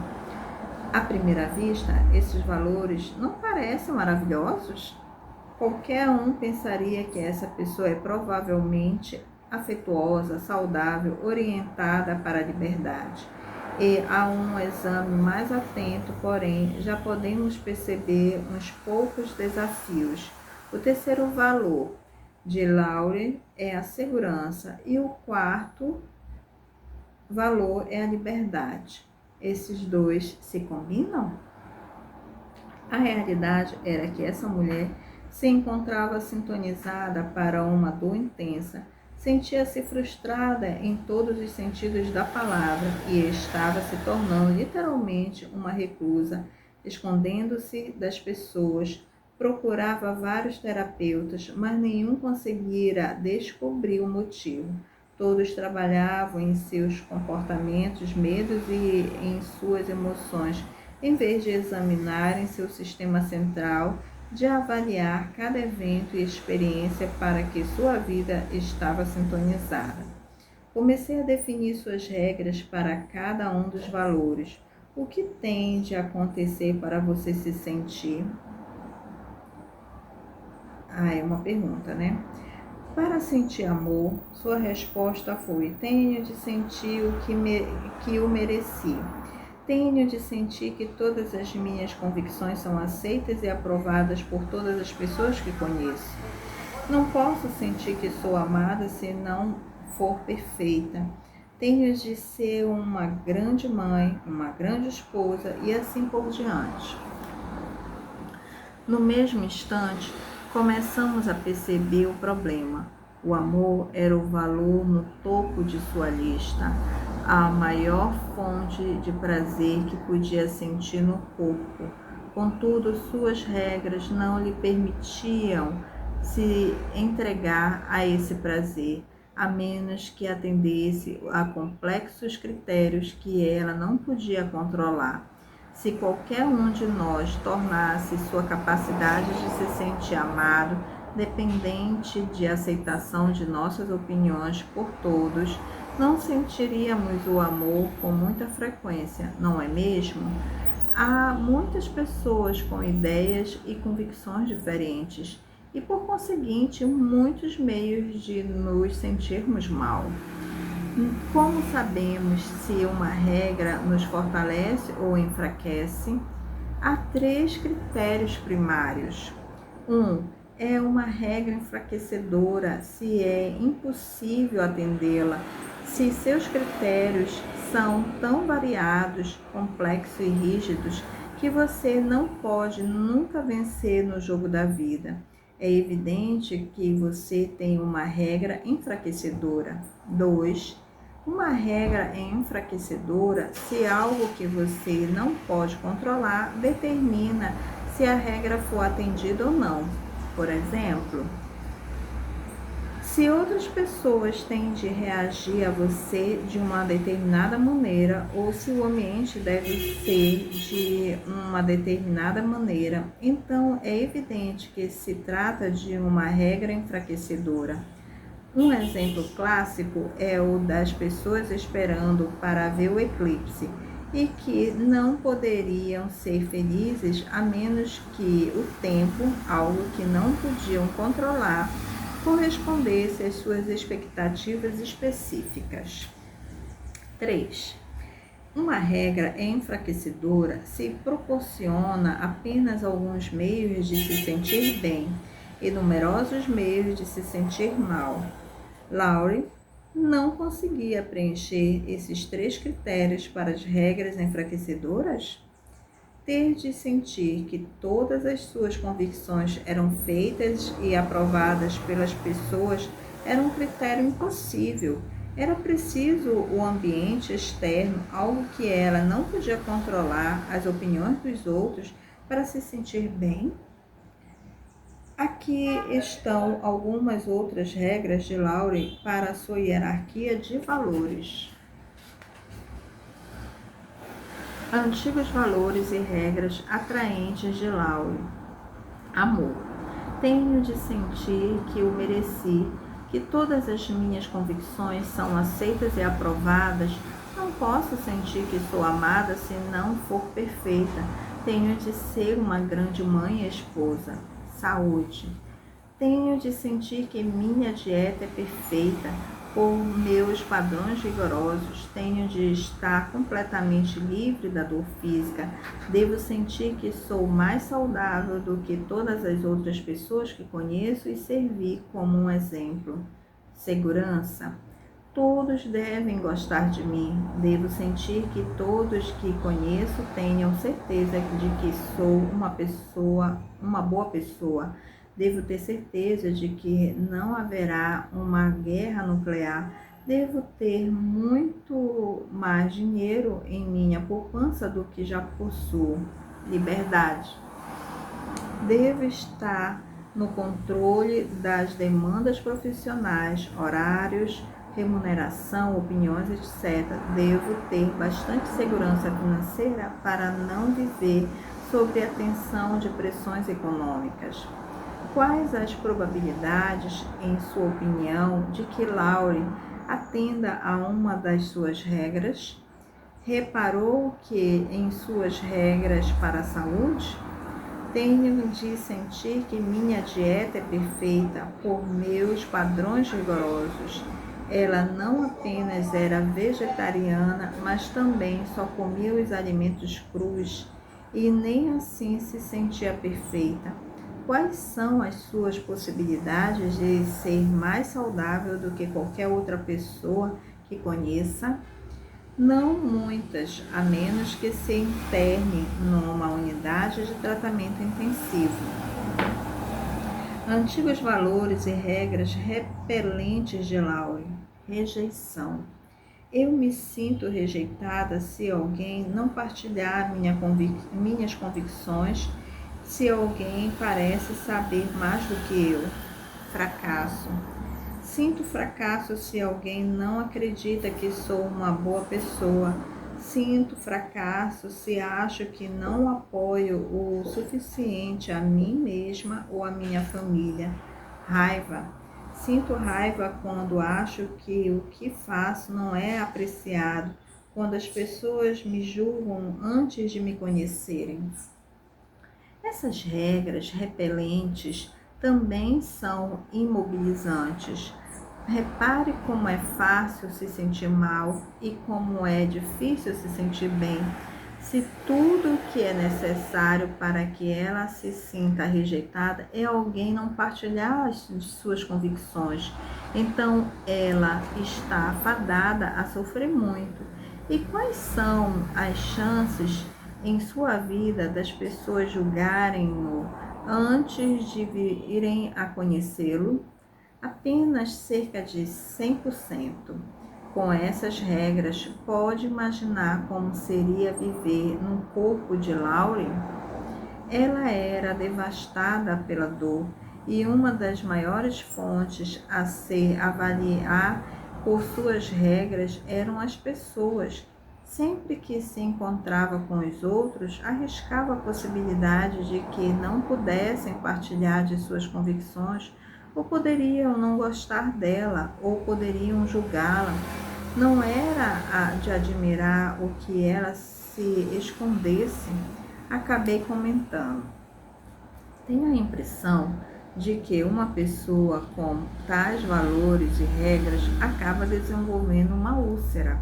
À primeira vista, esses valores não parecem maravilhosos? Qualquer um pensaria que essa pessoa é provavelmente afetuosa, saudável, orientada para a liberdade. E a um exame mais atento, porém, já podemos perceber uns poucos desafios. O terceiro valor de Laurier é a segurança e o quarto valor é a liberdade. Esses dois se combinam? A realidade era que essa mulher se encontrava sintonizada para uma dor intensa, sentia-se frustrada em todos os sentidos da palavra e estava se tornando literalmente uma reclusa, escondendo-se das pessoas. Procurava vários terapeutas, mas nenhum conseguira descobrir o motivo. Todos trabalhavam em seus comportamentos, medos e em suas emoções, em vez de examinarem seu sistema central, de avaliar cada evento e experiência para que sua vida estava sintonizada. Comecei a definir suas regras para cada um dos valores. O que tem de acontecer para você se sentir? É uma pergunta, né? Para sentir amor, sua resposta foi: tenho de sentir que o mereci. Tenho de sentir que todas as minhas convicções são aceitas e aprovadas por todas as pessoas que conheço. Não posso sentir que sou amada se não for perfeita. Tenho de ser uma grande mãe, uma grande esposa e assim por diante. No mesmo instante, começamos a perceber o problema. O amor era o valor no topo de sua lista, a maior fonte de prazer que podia sentir no corpo. Contudo, suas regras não lhe permitiam se entregar a esse prazer, a menos que atendesse a complexos critérios que ela não podia controlar. Se qualquer um de nós tornasse sua capacidade de se sentir amado dependente de aceitação de nossas opiniões por todos, não sentiríamos o amor com muita frequência, não é mesmo? Há muitas pessoas com ideias e convicções diferentes e, por conseguinte, muitos meios de nos sentirmos mal. Como sabemos se uma regra nos fortalece ou enfraquece? Há 3 critérios primários. 1. É uma regra enfraquecedora se é impossível atendê-la, se seus critérios são tão variados, complexos e rígidos que você não pode nunca vencer no jogo da vida. É evidente que você tem uma regra enfraquecedora. 2. Uma regra é enfraquecedora se algo que você não pode controlar determina se a regra for atendida ou não. Por exemplo, se outras pessoas têm de reagir a você de uma determinada maneira ou se o ambiente deve ser de uma determinada maneira, então é evidente que se trata de uma regra enfraquecedora. Um exemplo clássico é o das pessoas esperando para ver o eclipse e que não poderiam ser felizes a menos que o tempo, algo que não podiam controlar, correspondesse às suas expectativas específicas. 3. Uma regra é enfraquecedora se proporciona apenas alguns meios de se sentir bem e numerosos meios de se sentir mal. Laurie não conseguia preencher esses 3 critérios para as regras enfraquecedoras? Ter de sentir que todas as suas convicções eram feitas e aprovadas pelas pessoas era um critério impossível. Era preciso o ambiente externo, algo que ela não podia controlar, as opiniões dos outros, para se sentir bem? Aqui estão algumas outras regras de Laurie para a sua hierarquia de valores. Antigos valores e regras atraentes de Laurie. Amor. Tenho de sentir que o mereci, que todas as minhas convicções são aceitas e aprovadas. Não posso sentir que sou amada se não for perfeita. Tenho de ser uma grande mãe e esposa. Saúde. Tenho de sentir que minha dieta é perfeita por meus padrões rigorosos. Tenho de estar completamente livre da dor física. Devo sentir que sou mais saudável do que todas as outras pessoas que conheço e servir como um exemplo. Segurança. Todos devem gostar de mim. Devo sentir que todos que conheço tenham certeza de que sou uma boa pessoa. Devo ter certeza de que não haverá uma guerra nuclear. Devo ter muito mais dinheiro em minha poupança do que já possuo. Liberdade. Devo estar no controle das demandas profissionais, horários, remuneração, opiniões, etc. Devo ter bastante segurança financeira para não viver sob a tensão de pressões econômicas. Quais as probabilidades, em sua opinião, de que Laurie atenda a uma das suas regras? Reparou que em suas regras para a saúde? Tenho de sentir que minha dieta é perfeita por meus padrões rigorosos. Ela não apenas era vegetariana, mas também só comia os alimentos crus e nem assim se sentia perfeita. Quais são as suas possibilidades de ser mais saudável do que qualquer outra pessoa que conheça, não muitas, a menos que se interne numa unidade de tratamento intensivo. Antigos valores e regras repelentes de Laurie. Rejeição. Eu me sinto rejeitada se alguém não partilhar minhas convicções, se alguém parece saber mais do que eu. Fracasso. Sinto fracasso se alguém não acredita que sou uma boa pessoa. Sinto fracasso se acho que não apoio o suficiente a mim mesma ou a minha família. Raiva. Sinto raiva quando acho que o que faço não é apreciado, quando as pessoas me julgam antes de me conhecerem. Essas regras repelentes também são imobilizantes. Repare como é fácil se sentir mal e como é difícil se sentir bem. Se tudo o que é necessário para que ela se sinta rejeitada é alguém não partilhar as suas convicções, então ela está fadada a sofrer muito. E quais são as chances em sua vida das pessoas julgarem-no antes de virem a conhecê-lo? Apenas cerca de 100%. Com essas regras, pode imaginar como seria viver num corpo de Laurie? Ela era devastada pela dor e uma das maiores fontes a se avaliar por suas regras eram as pessoas. Sempre que se encontrava com os outros, arriscava a possibilidade de que não pudessem partilhar de suas convicções, ou poderiam não gostar dela, ou poderiam julgá-la. Não era de admirar o que ela se escondesse. Acabei comentando. Tenho a impressão de que uma pessoa com tais valores e regras acaba desenvolvendo uma úlcera.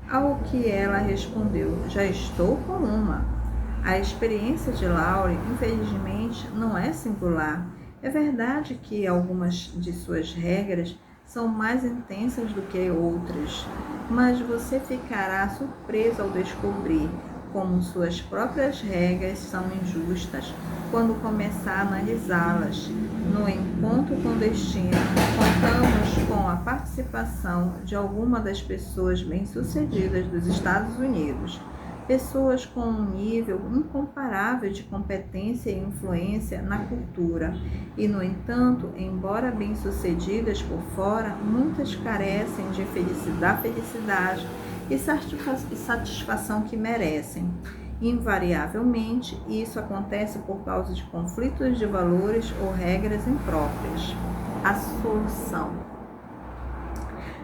Ao que ela respondeu, já estou com uma. A experiência de Laurie, infelizmente, não é singular. É verdade que algumas de suas regras são mais intensas do que outras, mas você ficará surpreso ao descobrir como suas próprias regras são injustas quando começar a analisá-las. No Encontro com o Destino, contamos com a participação de algumas das pessoas bem-sucedidas dos Estados Unidos. Pessoas com um nível incomparável de competência e influência na cultura. E, no entanto, embora bem-sucedidas por fora, muitas carecem da felicidade e satisfação que merecem. Invariavelmente, isso acontece por causa de conflitos de valores ou regras impróprias. A solução.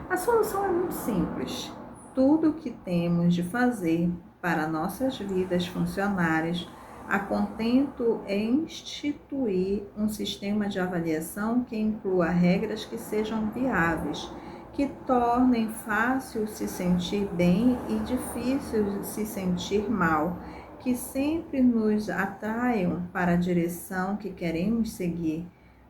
A solução é muito simples. Tudo o que temos de fazer para nossas vidas funcionárias a contento é instituir um sistema de avaliação que inclua regras que sejam viáveis, que tornem fácil se sentir bem e difícil se sentir mal, que sempre nos atraiam para a direção que queremos seguir.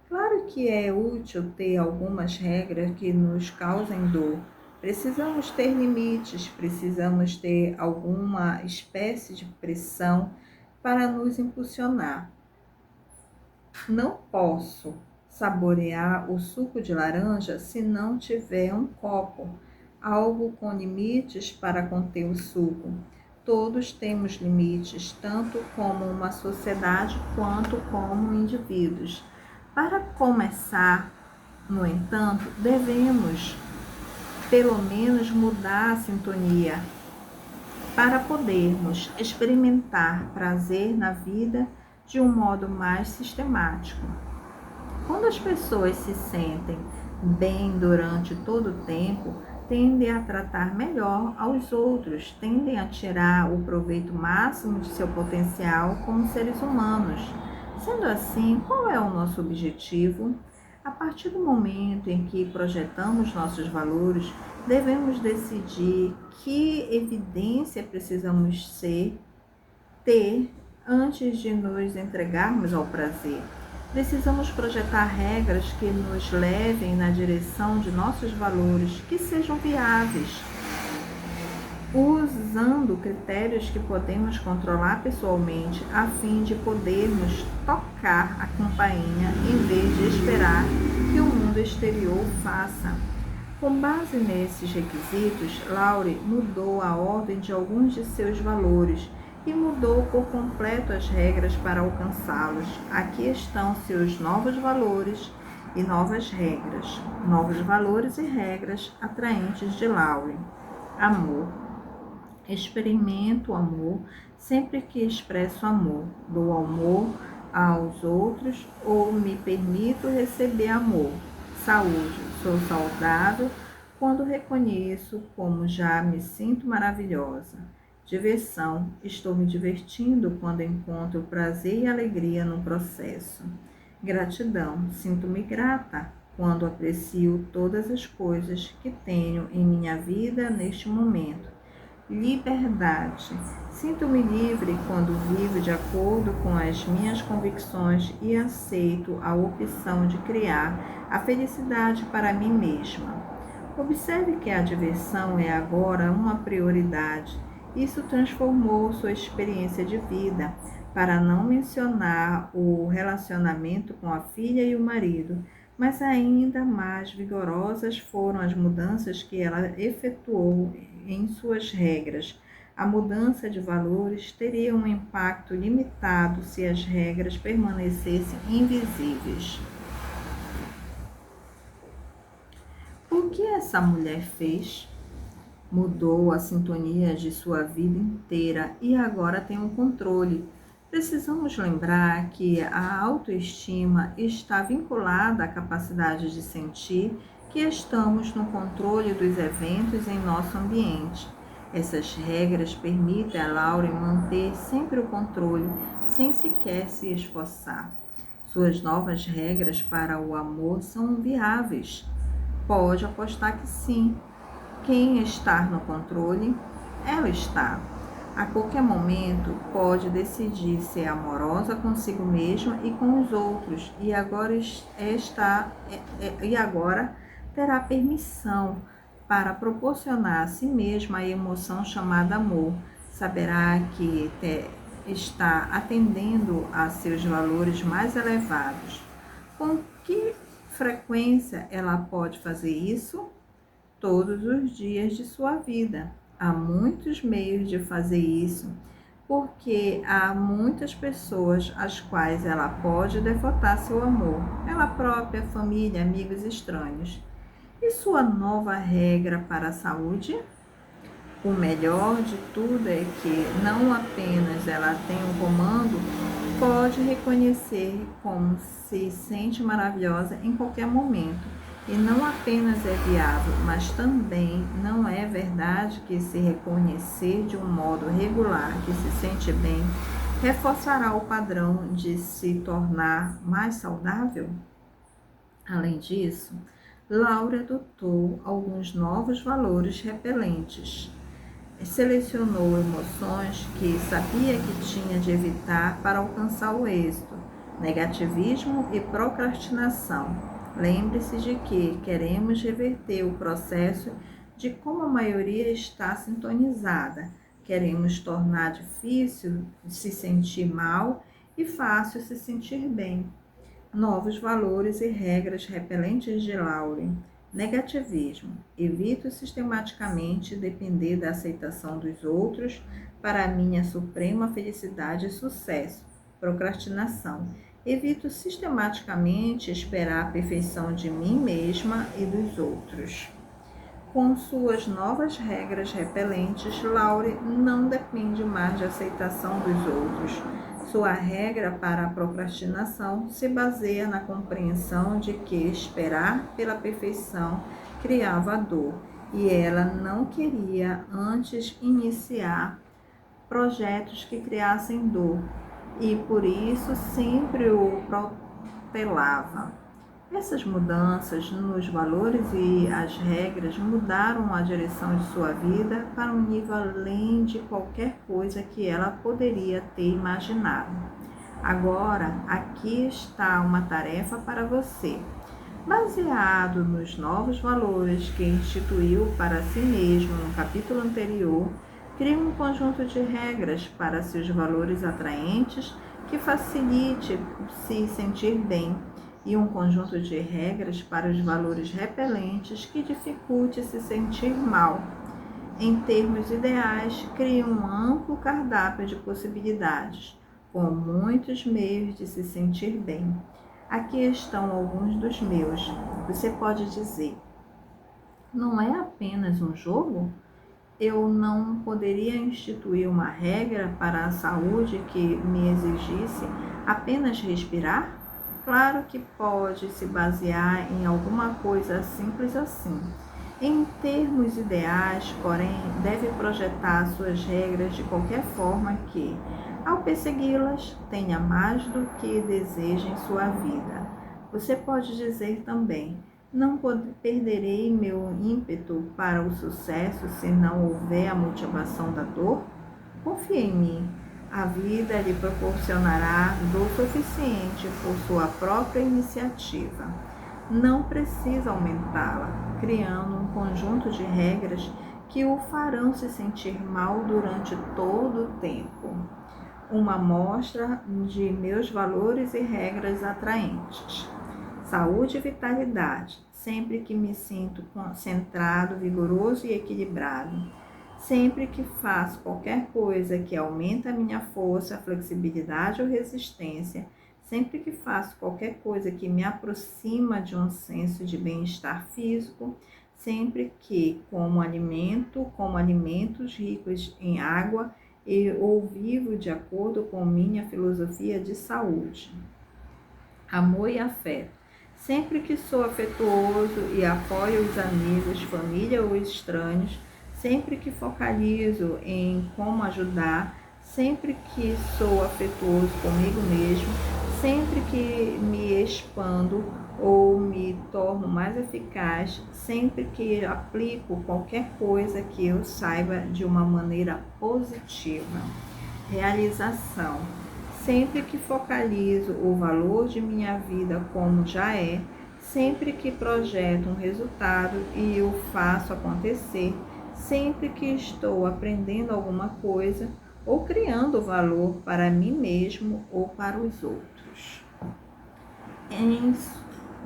Claro que é útil ter algumas regras que nos causem dor. Precisamos ter limites, precisamos ter alguma espécie de pressão para nos impulsionar. Não posso saborear o suco de laranja se não tiver um copo, algo com limites para conter o suco. Todos temos limites, tanto como uma sociedade quanto como indivíduos. Para começar, no entanto, devemos pelo menos mudar a sintonia para podermos experimentar prazer na vida de um modo mais sistemático. Quando as pessoas se sentem bem durante todo o tempo, tendem a tratar melhor aos outros, tendem a tirar o proveito máximo de seu potencial como seres humanos. Sendo assim, qual é o nosso objetivo? A partir do momento em que projetamos nossos valores, devemos decidir que evidência precisamos ter antes de nos entregarmos ao prazer. Precisamos projetar regras que nos levem na direção de nossos valores, que sejam viáveis, usando critérios que podemos controlar pessoalmente, a fim de podermos tocar a campainha em vez de esperar que o mundo exterior faça. Com base nesses requisitos, Laurie mudou a ordem de alguns de seus valores e mudou por completo as regras para alcançá-los. Aqui estão seus novos valores e novas regras. Novos valores e regras atraentes de Laurie. Amor. Experimento o amor sempre que expresso amor. Dou amor aos outros ou me permito receber amor. Saúde. Sou saudável quando reconheço como já me sinto maravilhosa. Diversão. Estou me divertindo quando encontro prazer e alegria no processo. Gratidão. Sinto-me grata quando aprecio todas as coisas que tenho em minha vida neste momento. Liberdade. Sinto-me livre quando vivo de acordo com as minhas convicções e aceito a opção de criar a felicidade para mim mesma. Observe que a diversão é agora uma prioridade. Isso transformou sua experiência de vida, para não mencionar o relacionamento com a filha e o marido, mas ainda mais vigorosas foram as mudanças que ela efetuou em suas regras. A mudança de valores teria um impacto limitado se as regras permanecessem invisíveis. O que essa mulher fez? Mudou a sintonia de sua vida inteira e agora tem um controle. Precisamos lembrar que a autoestima está vinculada à capacidade de sentir que estamos no controle dos eventos em nosso ambiente. Essas regras permitem a Laurie manter sempre o controle, sem sequer se esforçar. Suas novas regras para o amor são viáveis. Pode apostar que sim. Quem está no controle? Ela está. A qualquer momento pode decidir ser amorosa consigo mesma e com os outros, e agora terá permissão para proporcionar a si mesma a emoção chamada amor. Saberá que está atendendo a seus valores mais elevados. Com que frequência ela pode fazer isso? Todos os dias de sua vida. Há muitos meios de fazer isso, porque há muitas pessoas às quais ela pode devotar seu amor, ela própria, família, amigos estranhos. E sua nova regra para a saúde? O melhor de tudo é que não apenas ela tem um comando, pode reconhecer como se sente maravilhosa em qualquer momento. E não apenas é viável, mas também não é verdade que se reconhecer de um modo regular que se sente bem, reforçará o padrão de se tornar mais saudável? Além disso, Laura adotou alguns novos valores repelentes. Selecionou emoções que sabia que tinha de evitar para alcançar o êxito: negativismo e procrastinação. Lembre-se de que queremos reverter o processo de como a maioria está sintonizada. Queremos tornar difícil se sentir mal e fácil se sentir bem. Novos valores e regras repelentes de Laurie. Negativismo. Evito sistematicamente depender da aceitação dos outros para a minha suprema felicidade e sucesso. Procrastinação. Evito sistematicamente esperar a perfeição de mim mesma e dos outros. Com suas novas regras repelentes, Laurie não depende mais de aceitação dos outros. Sua regra para a procrastinação se baseia na compreensão de que esperar pela perfeição criava dor, e ela não queria antes iniciar projetos que criassem dor, e por isso sempre o protelava. Essas mudanças nos valores e as regras mudaram a direção de sua vida para um nível além de qualquer coisa que ela poderia ter imaginado. Agora, aqui está uma tarefa para você. Baseado nos novos valores que instituiu para si mesmo no capítulo anterior, crie um conjunto de regras para seus valores atraentes que facilite se sentir bem e um conjunto de regras para os valores repelentes que dificulte se sentir mal. Em termos ideais, crie um amplo cardápio de possibilidades, com muitos meios de se sentir bem. Aqui estão alguns dos meus. Você pode dizer: não é apenas um jogo? Eu não poderia instituir uma regra para a saúde que me exigisse apenas respirar? Claro que pode se basear em alguma coisa simples assim. Em termos ideais, porém, deve projetar suas regras de qualquer forma que, ao persegui-las, tenha mais do que deseja em sua vida. Você pode dizer também: não perderei meu ímpeto para o sucesso se não houver a motivação da dor? Confie em mim. A vida lhe proporcionará dor suficiente por sua própria iniciativa. Não precisa aumentá-la, criando um conjunto de regras que o farão se sentir mal durante todo o tempo. Uma amostra de meus valores e regras atraentes. Saúde e vitalidade, sempre que me sinto concentrado, vigoroso e equilibrado. Sempre que faço qualquer coisa que aumenta a minha força, flexibilidade ou resistência, sempre que faço qualquer coisa que me aproxima de um senso de bem-estar físico, sempre que como alimentos ricos em água ou vivo de acordo com minha filosofia de saúde. Amor e afeto. Sempre que sou afetuoso e apoio os amigos, família ou estranhos, sempre que focalizo em como ajudar, sempre que sou afetuoso comigo mesmo, sempre que me expando ou me torno mais eficaz, sempre que aplico qualquer coisa que eu saiba de uma maneira positiva. Realização. Sempre que focalizo o valor de minha vida como já é, sempre que projeto um resultado e o faço acontecer, sempre que estou aprendendo alguma coisa ou criando valor para mim mesmo ou para os outros. Em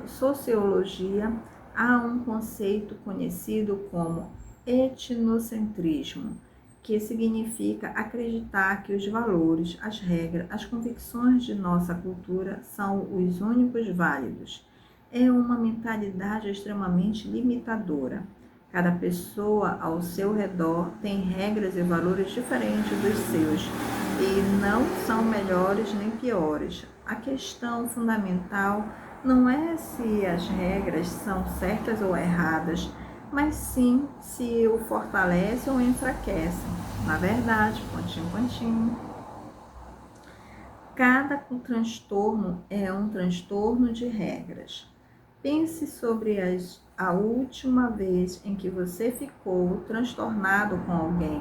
sociologia, há um conceito conhecido como etnocentrismo, que significa acreditar que os valores, as regras, as convicções de nossa cultura são os únicos válidos. É uma mentalidade extremamente limitadora. Cada pessoa ao seu redor tem regras e valores diferentes dos seus e não são melhores nem piores. A questão fundamental não é se as regras são certas ou erradas, mas sim se o fortalecem ou enfraquecem. Na verdade, pontinho. Cada transtorno é um transtorno de regras. Pense sobre a última vez em que você ficou transtornado com alguém.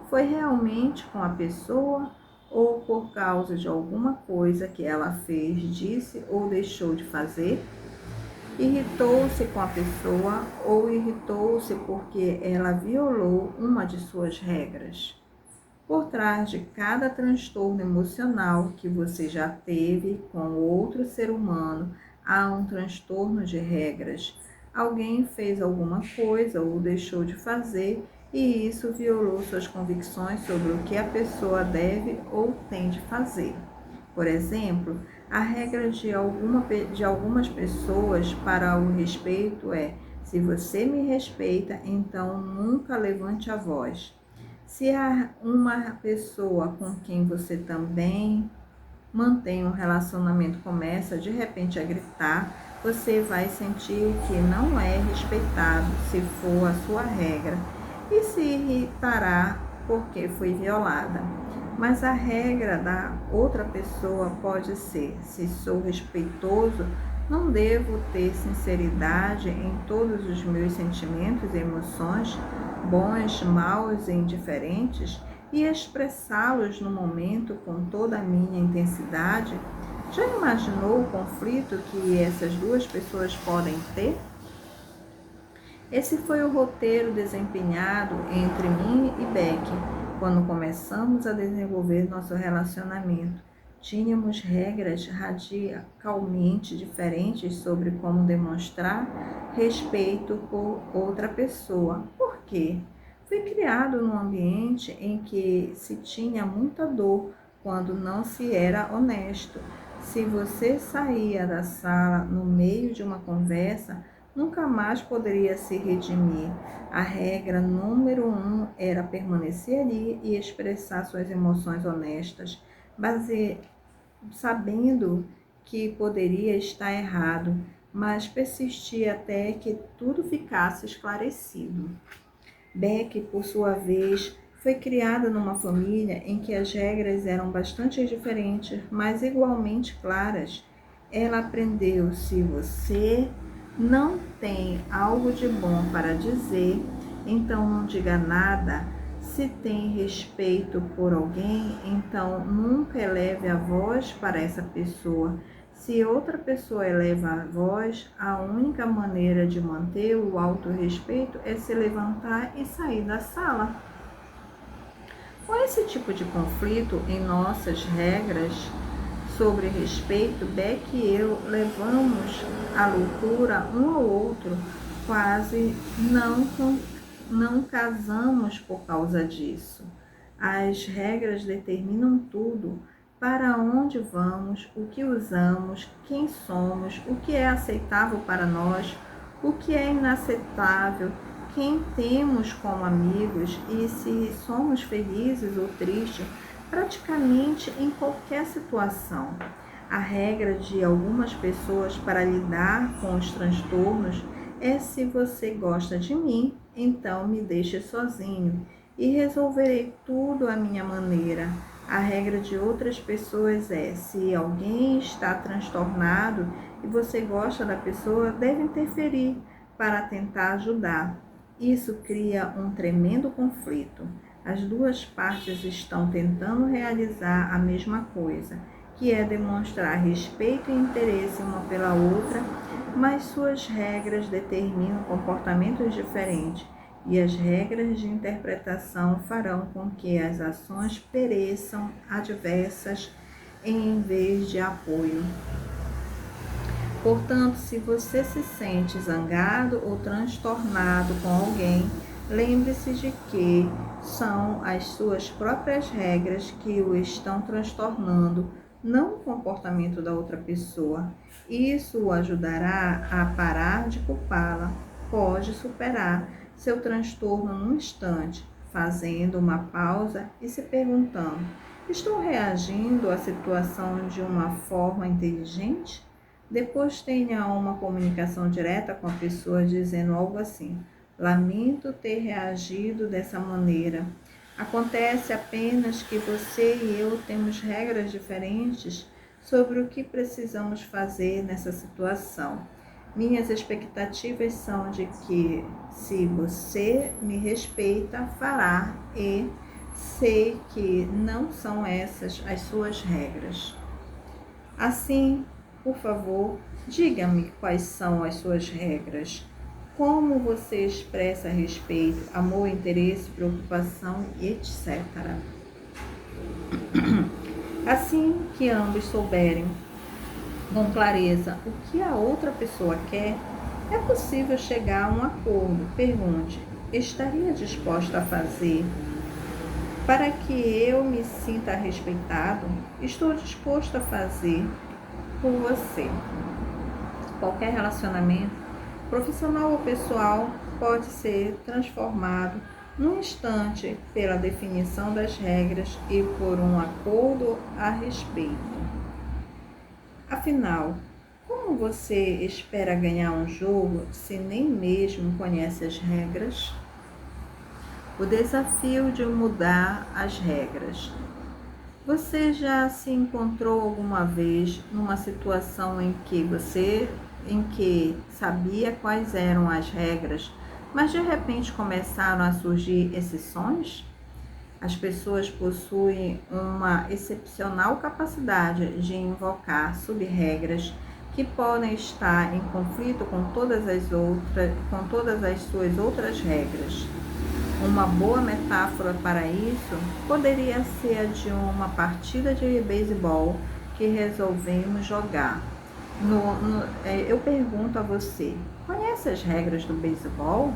Foi realmente com a pessoa ou por causa de alguma coisa que ela fez, disse ou deixou de fazer? Irritou-se com a pessoa ou irritou-se porque ela violou uma de suas regras? Por trás de cada transtorno emocional que você já teve com outro ser humano, há um transtorno de regras. Alguém fez alguma coisa ou deixou de fazer e isso violou suas convicções sobre o que a pessoa deve ou tem de fazer. Por exemplo, a regra de algumas pessoas para o respeito é: se você me respeita, então nunca levante a voz. Se há uma pessoa com quem você também mantém um relacionamento começa de repente a gritar, você vai sentir que não é respeitado se for a sua regra e se irritará porque foi violada. Mas a regra da outra pessoa pode ser: se sou respeitoso, não devo ter sinceridade em todos os meus sentimentos e emoções, bons, maus e indiferentes? e expressá-los no momento com toda a minha intensidade? Já imaginou o conflito que essas duas pessoas podem ter? Esse foi o roteiro desempenhado entre mim e Beck quando começamos a desenvolver nosso relacionamento. Tínhamos regras radicalmente diferentes sobre como demonstrar respeito por outra pessoa. Por quê? Fui criado num ambiente em que se tinha muita dor quando não se era honesto. Se você saía da sala no meio de uma conversa, nunca mais poderia se redimir. A regra número 1 era permanecer ali e expressar suas emoções honestas, sabendo que poderia estar errado, mas persistir até que tudo ficasse esclarecido. Beck, por sua vez, foi criada numa família em que as regras eram bastante diferentes, mas igualmente claras. Ela aprendeu: se você não tem algo de bom para dizer, então não diga nada. Se tem respeito por alguém, então nunca eleve a voz para essa pessoa. Se outra pessoa eleva a voz, a única maneira de manter o autorrespeito é se levantar e sair da sala. Com esse tipo de conflito em nossas regras sobre respeito, Beck e eu levamos à loucura um ao outro, quase não casamos por causa disso. As regras determinam tudo: para onde vamos, o que usamos, quem somos, o que é aceitável para nós, o que é inaceitável, quem temos como amigos e se somos felizes ou tristes, praticamente em qualquer situação. A regra de algumas pessoas para lidar com os transtornos é: se você gosta de mim, então me deixe sozinho e resolverei tudo à minha maneira. A regra de outras pessoas é: se alguém está transtornado e você gosta da pessoa, deve interferir para tentar ajudar. Isso cria um tremendo conflito. As duas partes estão tentando realizar a mesma coisa, que é demonstrar respeito e interesse uma pela outra, mas suas regras determinam comportamentos diferentes, e as regras de interpretação farão com que as ações pareçam adversas em vez de apoio. Portanto, se você se sente zangado ou transtornado com alguém, lembre-se de que são as suas próprias regras que o estão transtornando, não o comportamento da outra pessoa. Isso o ajudará a parar de culpá-la. Pode superar seu transtorno num instante, fazendo uma pausa e se perguntando: estou reagindo à situação de uma forma inteligente? Depois tenha uma comunicação direta com a pessoa dizendo algo assim: lamento ter reagido dessa maneira. Acontece apenas que você e eu temos regras diferentes sobre o que precisamos fazer nessa situação. Minhas expectativas são de que, se você me respeita, fará, e sei que não são essas as suas regras. Assim, por favor, diga-me quais são as suas regras. Como você expressa respeito, amor, interesse, preocupação, etc. Assim que ambos souberem com clareza o que a outra pessoa quer, é possível chegar a um acordo. Pergunte: estaria disposta a fazer para que eu me sinta respeitado? Estou disposto a fazer por você. Qualquer relacionamento, profissional ou pessoal, pode ser transformado num instante pela definição das regras e por um acordo a respeito. Afinal, como você espera ganhar um jogo se nem mesmo conhece as regras? O desafio de mudar as regras. Você já se encontrou alguma vez numa situação em que sabia quais eram as regras, mas de repente começaram a surgir exceções? As pessoas possuem uma excepcional capacidade de invocar sub-regras que podem estar em conflito com todas as suas outras regras. Uma boa metáfora para isso poderia ser a de uma partida de beisebol que resolvemos jogar. Eu pergunto a você, conhece as regras do beisebol?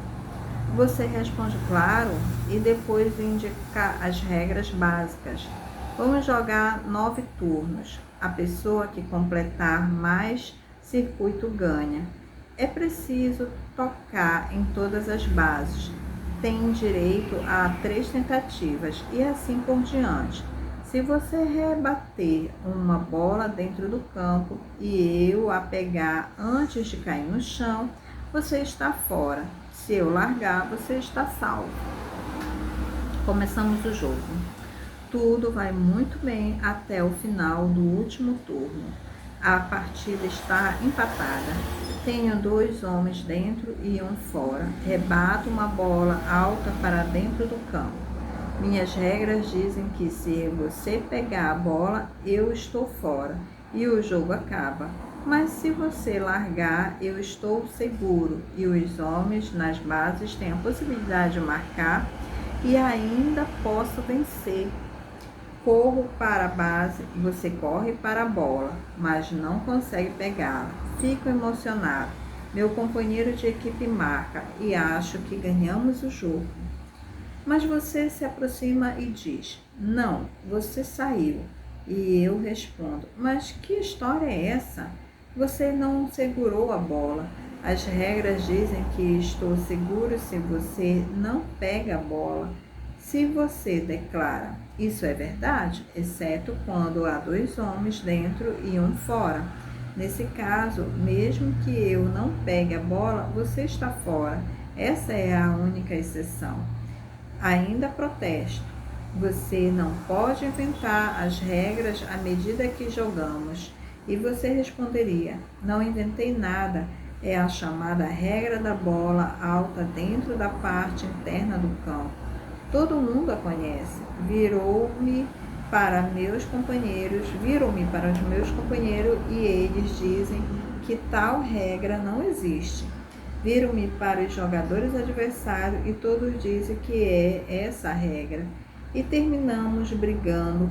Você responde claro e depois indica as regras básicas. Vamos jogar 9 turnos. A pessoa que completar mais circuito ganha. É preciso tocar em todas as bases. Tem direito a 3 tentativas e assim por diante. Se você rebater uma bola dentro do campo e eu a pegar antes de cair no chão, você está fora. Se eu largar, você está salvo. Começamos o jogo. Tudo vai muito bem até o final do último turno. A partida está empatada. Tenho 2 homens dentro e um fora. Rebato uma bola alta para dentro do campo. Minhas regras dizem que se você pegar a bola, eu estou fora e o jogo acaba. Mas se você largar, eu estou seguro e os homens nas bases têm a possibilidade de marcar e ainda posso vencer. Corro para a base, você corre para a bola, mas não consegue pegá-la. Fico emocionado. Meu companheiro de equipe marca e acho que ganhamos o jogo. Mas você se aproxima e diz, não, você saiu. E eu respondo, mas que história é essa? Você não segurou a bola. As regras dizem que estou seguro se você não pega a bola. Se você declara, isso é verdade, exceto quando há 2 homens dentro e um fora. Nesse caso, mesmo que eu não pegue a bola, você está fora. Essa é a única exceção. Ainda protesto. Você não pode inventar as regras à medida que jogamos. E você responderia, não inventei nada, é a chamada regra da bola alta dentro da parte interna do campo. Todo mundo a conhece. Virou-me para os meus companheiros e eles dizem que tal regra não existe. Viram-me para os jogadores adversários e todos dizem que é essa a regra. E terminamos brigando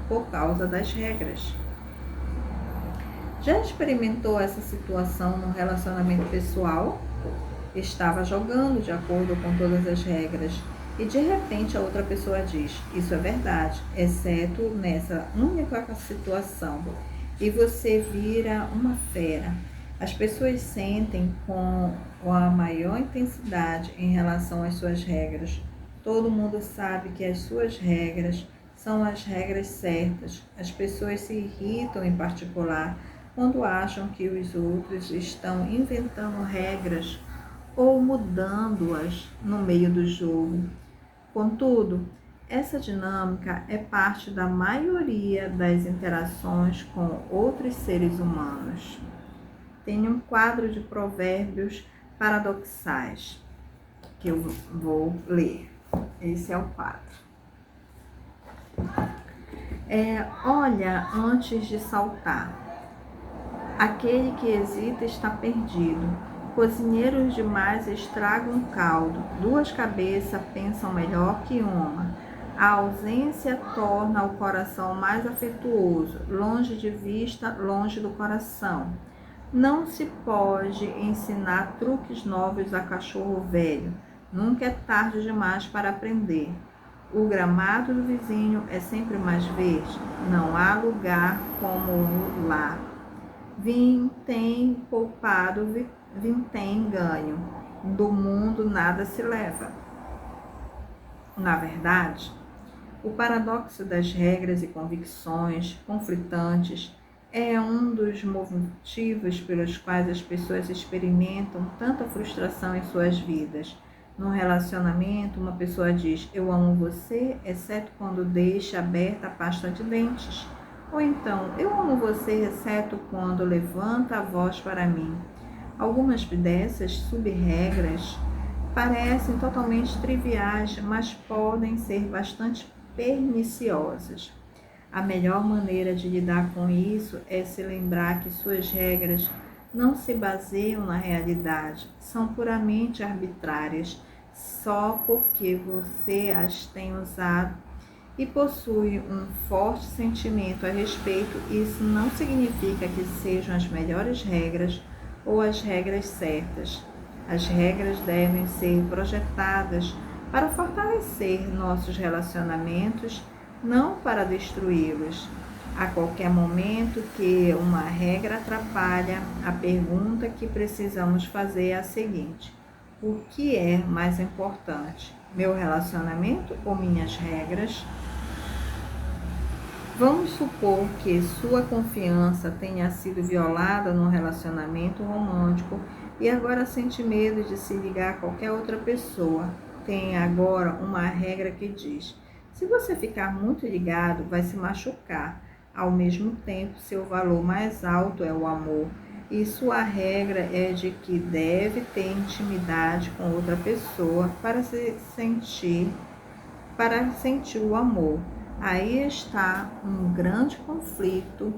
por causa das regras. Já experimentou essa situação no relacionamento pessoal? Estava jogando de acordo com todas as regras e de repente a outra pessoa diz, isso é verdade, exceto nessa única situação. E você vira uma fera. As pessoas sentem com a maior intensidade em relação às suas regras. Todo mundo sabe que as suas regras são as regras certas. As pessoas se irritam em particular quando acham que os outros estão inventando regras ou mudando-as no meio do jogo. Contudo, essa dinâmica é parte da maioria das interações com outros seres humanos. Tem um quadro de provérbios paradoxais que eu vou ler. Esse é o quadro. Olha antes de saltar. Aquele que hesita está perdido. Cozinheiros demais estragam um caldo. 2 cabeças pensam melhor que uma. A ausência torna o coração mais afetuoso. Longe de vista, longe do coração. Não se pode ensinar truques novos a cachorro velho. Nunca é tarde demais para aprender. O gramado do vizinho é sempre mais verde. Não há lugar como o lar. Vintém poupado, vintém ganho. Do mundo nada se leva. Na verdade, o paradoxo das regras e convicções conflitantes é um dos motivos pelos quais as pessoas experimentam tanta frustração em suas vidas. No relacionamento, uma pessoa diz, eu amo você, exceto quando deixa aberta a pasta de dentes. Ou então, eu amo você, exceto quando levanta a voz para mim. Algumas dessas sub-regras parecem totalmente triviais, mas podem ser bastante perniciosas. A melhor maneira de lidar com isso é se lembrar que suas regras não se baseiam na realidade, são puramente arbitrárias, só porque você as tem usado e possui um forte sentimento a respeito. Isso não significa que sejam as melhores regras ou as regras certas. As regras devem ser projetadas para fortalecer nossos relacionamentos, não para destruí-los. A qualquer momento que uma regra atrapalha, a pergunta que precisamos fazer é a seguinte: o que é mais importante, meu relacionamento ou minhas regras? Vamos supor que sua confiança tenha sido violada num relacionamento romântico e agora sente medo de se ligar a qualquer outra pessoa. Tem agora uma regra que diz: se você ficar muito ligado, vai se machucar. Ao mesmo tempo, seu valor mais alto é o amor. E sua regra é de que deve ter intimidade com outra pessoa para sentir o amor. Aí está um grande conflito.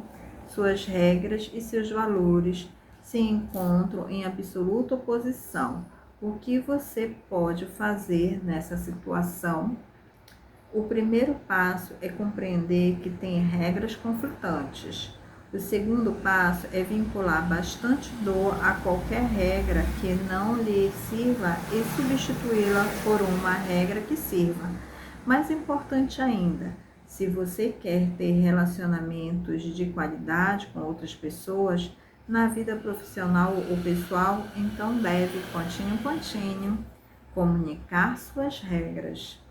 Suas regras e seus valores se encontram em absoluta oposição. O que você pode fazer nessa situação? O primeiro passo é compreender que tem regras conflitantes. O segundo passo é vincular bastante dor a qualquer regra que não lhe sirva e substituí-la por uma regra que sirva. Mais importante ainda, se você quer ter relacionamentos de qualidade com outras pessoas, na vida profissional ou pessoal, então deve, pontinho, comunicar suas regras.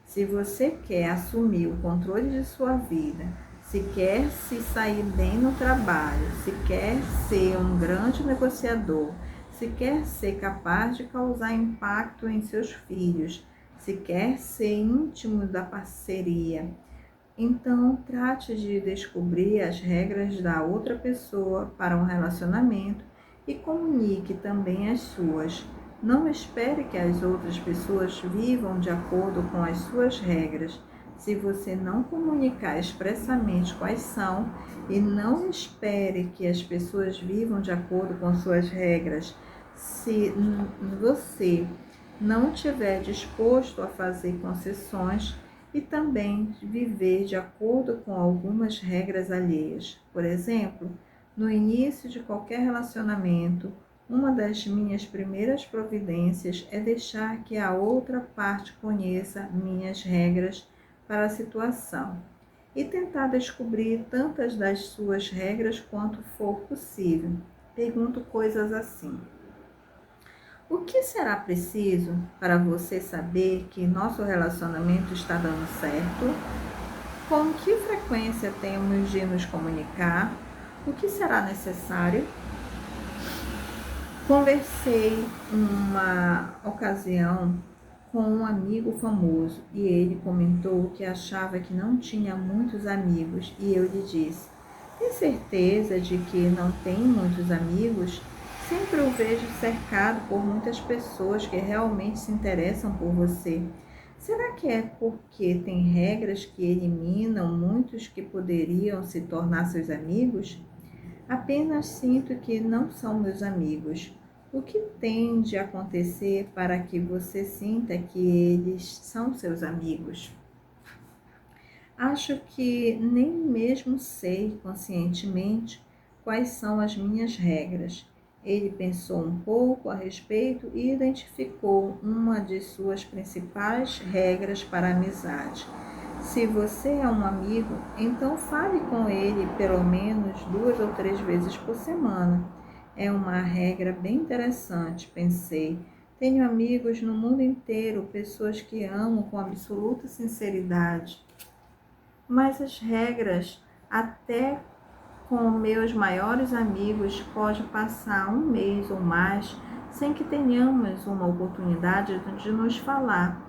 Se você quer assumir o controle de sua vida, se quer se sair bem no trabalho, se quer ser um grande negociador, se quer ser capaz de causar impacto em seus filhos, se quer ser íntimo da parceria, então trate de descobrir as regras da outra pessoa para um relacionamento e comunique também as suas. Não espere que as outras pessoas vivam de acordo com as suas regras. Se você não comunicar expressamente quais são, e não espere que as pessoas vivam de acordo com suas regras, se você não estiver disposto a fazer concessões e também viver de acordo com algumas regras alheias. Por exemplo, no início de qualquer relacionamento, uma das minhas primeiras providências é deixar que a outra parte conheça minhas regras para a situação e tentar descobrir tantas das suas regras quanto for possível. Pergunto coisas assim: o que será preciso para você saber que nosso relacionamento está dando certo? Com que frequência temos de nos comunicar? O que será necessário? Conversei uma ocasião com um amigo famoso e ele comentou que achava que não tinha muitos amigos e eu lhe disse: tem certeza de que não tem muitos amigos? Sempre o vejo cercado por muitas pessoas que realmente se interessam por você. Será que é porque tem regras que eliminam muitos que poderiam se tornar seus amigos? Apenas sinto que não são meus amigos. O que tem de acontecer para que você sinta que eles são seus amigos? Acho que nem mesmo sei conscientemente quais são as minhas regras. Ele pensou um pouco a respeito e identificou uma de suas principais regras para a amizade. Se você é um amigo, então fale com ele pelo menos 2 ou 3 vezes por semana. É uma regra bem interessante, pensei. Tenho amigos no mundo inteiro, pessoas que amo com absoluta sinceridade. Mas as regras, até com meus maiores amigos, pode passar um mês ou mais sem que tenhamos uma oportunidade de nos falar,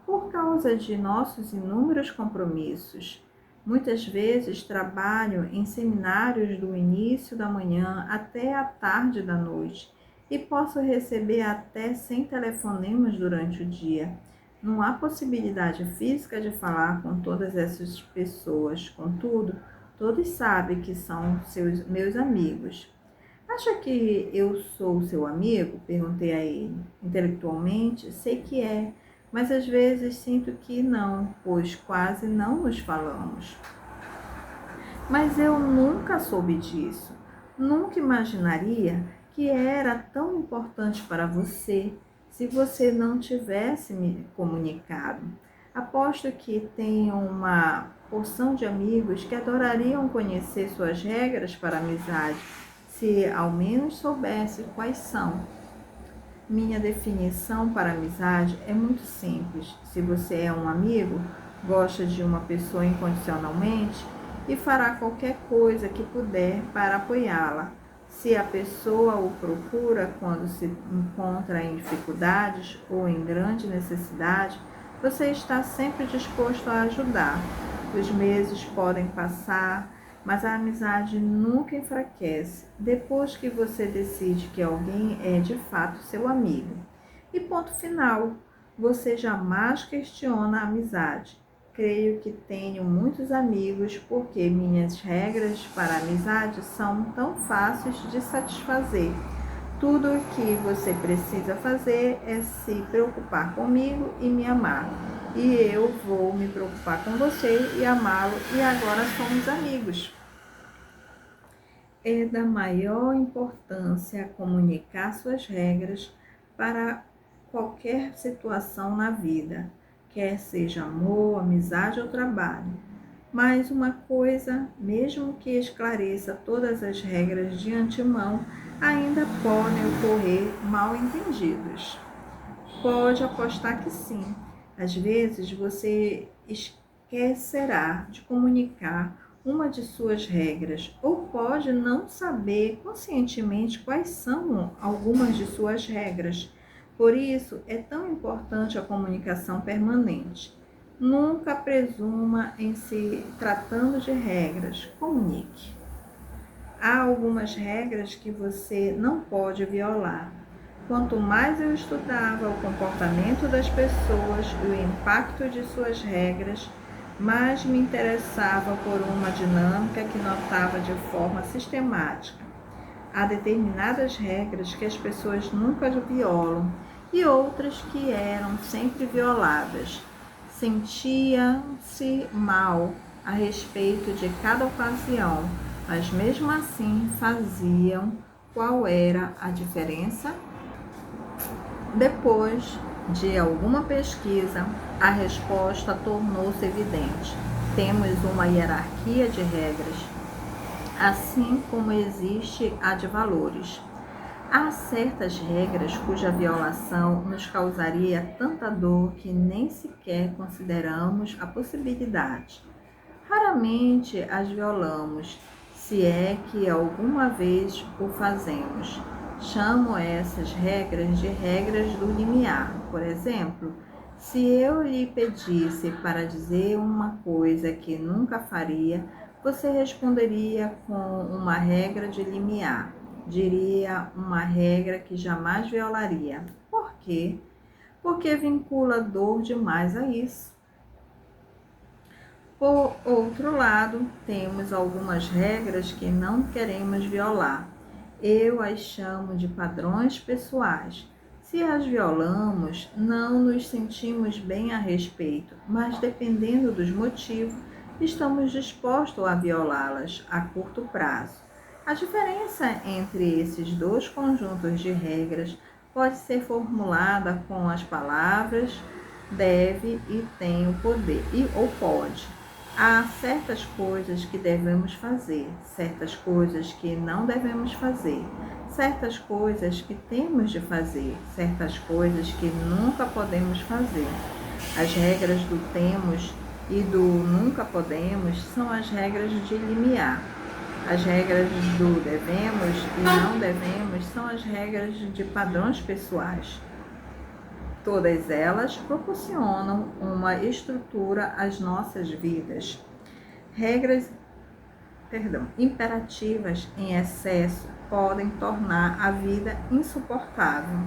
por causa de nossos inúmeros compromissos. Muitas vezes trabalho em seminários do início da manhã até a tarde da noite e posso receber até 100 telefonemas durante o dia. Não há possibilidade física de falar com todas essas pessoas, contudo, todos sabem que são meus amigos. Acha que eu sou seu amigo? Perguntei a ele. Intelectualmente, sei que é, mas às vezes sinto que não, pois quase não nos falamos. Mas eu nunca soube disso. Nunca imaginaria que era tão importante para você se você não tivesse me comunicado. Aposto que tenho uma porção de amigos que adorariam conhecer suas regras para a amizade, se ao menos soubesse quais são. Minha definição para amizade é muito simples. Se você é um amigo, gosta de uma pessoa incondicionalmente e fará qualquer coisa que puder para apoiá-la. Se a pessoa o procura quando se encontra em dificuldades ou em grande necessidade, você está sempre disposto a ajudar. Os meses podem passar, mas a amizade nunca enfraquece depois que você decide que alguém é de fato seu amigo. E ponto final, você jamais questiona a amizade. Creio que tenho muitos amigos porque minhas regras para a amizade são tão fáceis de satisfazer. Tudo o que você precisa fazer é se preocupar comigo e me amar. E eu vou me preocupar com você e amá-lo, e agora somos amigos. É da maior importância comunicar suas regras para qualquer situação na vida, quer seja amor, amizade ou trabalho. Mas uma coisa, mesmo que esclareça todas as regras de antemão, ainda podem ocorrer mal-entendidos. Pode apostar que sim. Às vezes você esquecerá de comunicar uma de suas regras, ou pode não saber conscientemente quais são algumas de suas regras. Por isso, é tão importante a comunicação permanente. Nunca presuma em se tratando de regras. Comunique. Há algumas regras que você não pode violar. Quanto mais eu estudava o comportamento das pessoas e o impacto de suas regras, mais me interessava por uma dinâmica que notava de forma sistemática. Há determinadas regras que as pessoas nunca violam e outras que eram sempre violadas. Sentia-se mal a respeito de cada ocasião, mas mesmo assim faziam. Qual era a diferença? Depois de alguma pesquisa, a resposta tornou-se evidente. Temos uma hierarquia de regras, assim como existe a de valores. Há certas regras cuja violação nos causaria tanta dor que nem sequer consideramos a possibilidade. Raramente as violamos, se é que alguma vez o fazemos. Chamo essas regras de regras do limiar. Por exemplo, se eu lhe pedisse para dizer uma coisa que nunca faria, você responderia com uma regra de limiar. Diria uma regra que jamais violaria. Por quê? Porque vincula dor demais a isso. Por outro lado, temos algumas regras que não queremos violar. Eu as chamo de padrões pessoais. Se as violamos, não nos sentimos bem a respeito, mas dependendo dos motivos, estamos dispostos a violá-las a curto prazo. A diferença entre esses dois conjuntos de regras pode ser formulada com as palavras deve e tem o poder, ou pode. Há certas coisas que devemos fazer, certas coisas que não devemos fazer, certas coisas que temos de fazer, certas coisas que nunca podemos fazer. As regras do temos e do nunca podemos são as regras de limiar. As regras do devemos e não devemos são as regras de padrões pessoais. Todas elas proporcionam uma estrutura às nossas vidas. Regras imperativas em excesso podem tornar a vida insuportável.